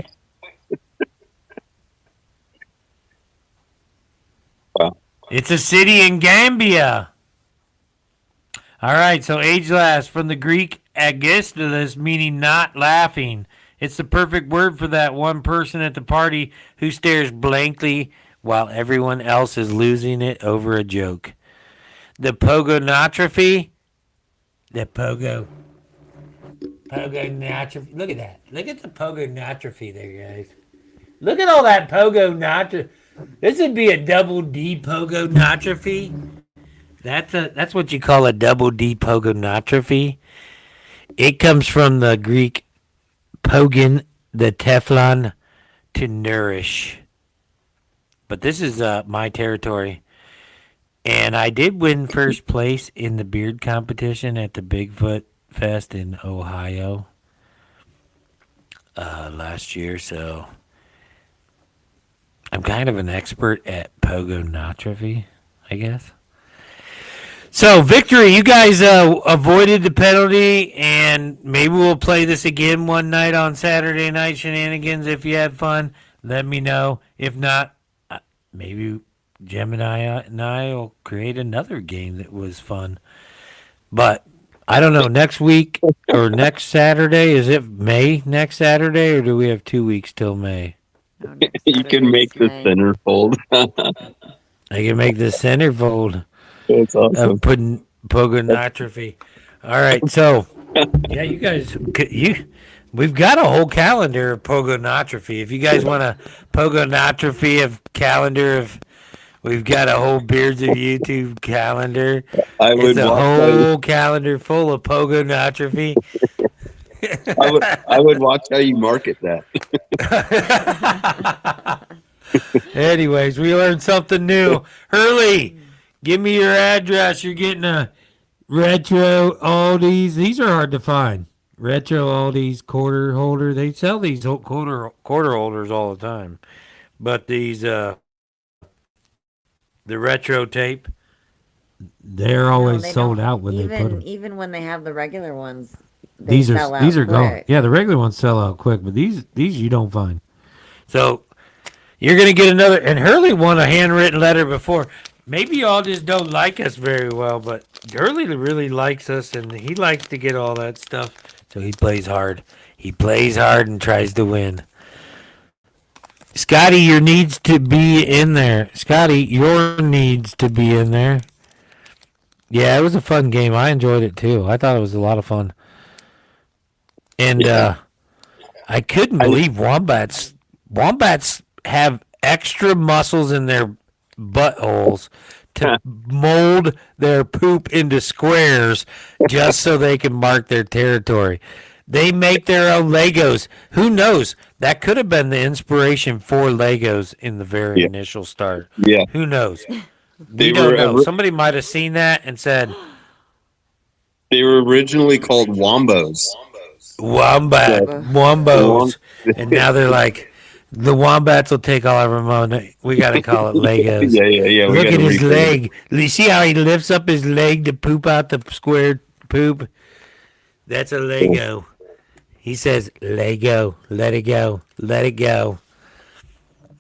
Wow. It's a city in Gambia. All right, so age last from the Greek agistolos, meaning not laughing. It's the perfect word for that one person at the party who stares blankly while everyone else is losing it over a joke. The pogonotrophy. The pogonotrophy. Look at that. Look at the pogonotrophy there, guys. Look at all that pogonotrophy. This would be a double D pogonotrophy. That's what you call a double D pogonotrophy. It comes from the Greek pogon, the Teflon, to nourish. But this is my territory. And I did win first place in the beard competition at the Bigfoot Fest in Ohio last year. So I'm kind of an expert at pogonotrophy, I guess. So, victory. You guys avoided the penalty, and maybe we'll play this again one night on Saturday Night Shenanigans if you had fun. Let me know. If not, maybe Gemini and I will create another game that was fun. But, I don't know, next week or next Saturday, is it May next Saturday, or do we have 2 weeks till May? No, next You can make the Saturday. centerfold. I can make the centerfold. That's awesome. Of putting pogonotrophy. All right, so yeah, you guys, we've got a whole calendar of pogonotrophy. If you guys want a pogonotrophy of calendar of, we've got a whole Beards of YouTube calendar. It's a whole calendar full of pogonotrophy. I would watch how you market that. Anyways, we learned something new. Hurley, give me your address. You're getting a retro Aldi's. These are hard to find. Retro Aldi's quarter holder. They sell these quarter holders all the time. But these the retro tape, they're always they sold don't- out when they put them. Even when they have the regular ones, they These sell are out gone. quick. Yeah, the regular ones sell out quick, but these you don't find. So you're gonna get another. And Hurley won a handwritten letter before. Maybe y'all just don't like us very well, but Hurley really likes us, and he likes to get all that stuff. So he plays hard. He plays hard and tries to win. Scotty, your needs to be in there. Scotty, your needs to be in there. Yeah, it was a fun game. I enjoyed it too. I thought it was a lot of fun. And I couldn't believe wombats have extra muscles in their buttholes to mold their poop into squares just so they can mark their territory. They make their own Legos. Who knows? That could have been the inspiration for Legos in the very initial start. Yeah. Who knows? They We don't were know. Somebody might have seen that and said, They were originally called Wombos. Wombos. And now they're like, the wombats will take all our money. We got to call it Legos. Yeah. Look at his leg. You see how he lifts up his leg to poop out the square poop? That's a Lego. He says, Lego, let it go, let it go.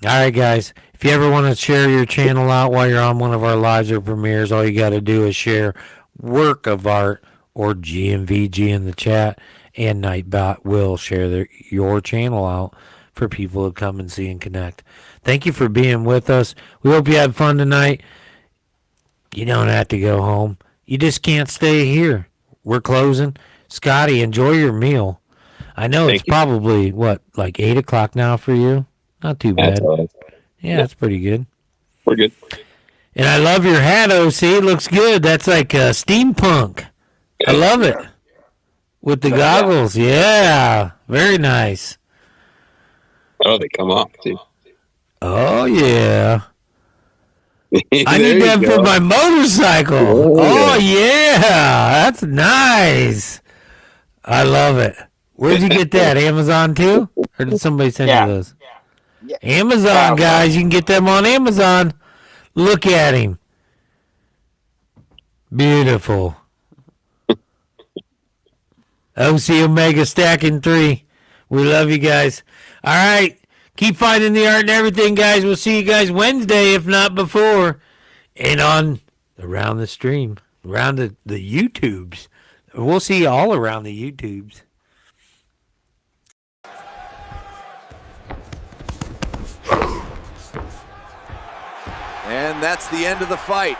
All right, guys. If you ever want to share your channel out while you're on one of our lives or premieres, all you got to do is share Work of Art or GMVG in the chat, and Nightbot will share your channel out for people to come and see and connect. Thank you for being with us. We hope you had fun tonight. You don't have to go home. You just can't stay here. We're closing. Scotty, enjoy your meal. I know Thank it's you. probably, like 8 o'clock now for you? Not too bad. That's all right. Yeah, that's pretty good. We're good. And I love your hat, OC. It looks good. That's like steampunk. I love it. With the goggles. Yeah. Very nice. Oh, they come off too. Oh, yeah. I There need you that go. for my motorcycle. Oh, Oh, yeah. That's nice. I love it. Where'd you get that? Amazon too? Or did somebody send Yeah. you those? Yeah. Amazon, guys. You can get them on Amazon. Look at him. Beautiful. OC Omega stacking 3. We love you guys. All right. Keep finding the art and everything, guys. We'll see you guys Wednesday, if not before. And on around the stream, around the YouTubes. We'll see you all around the YouTubes. And that's the end of the fight.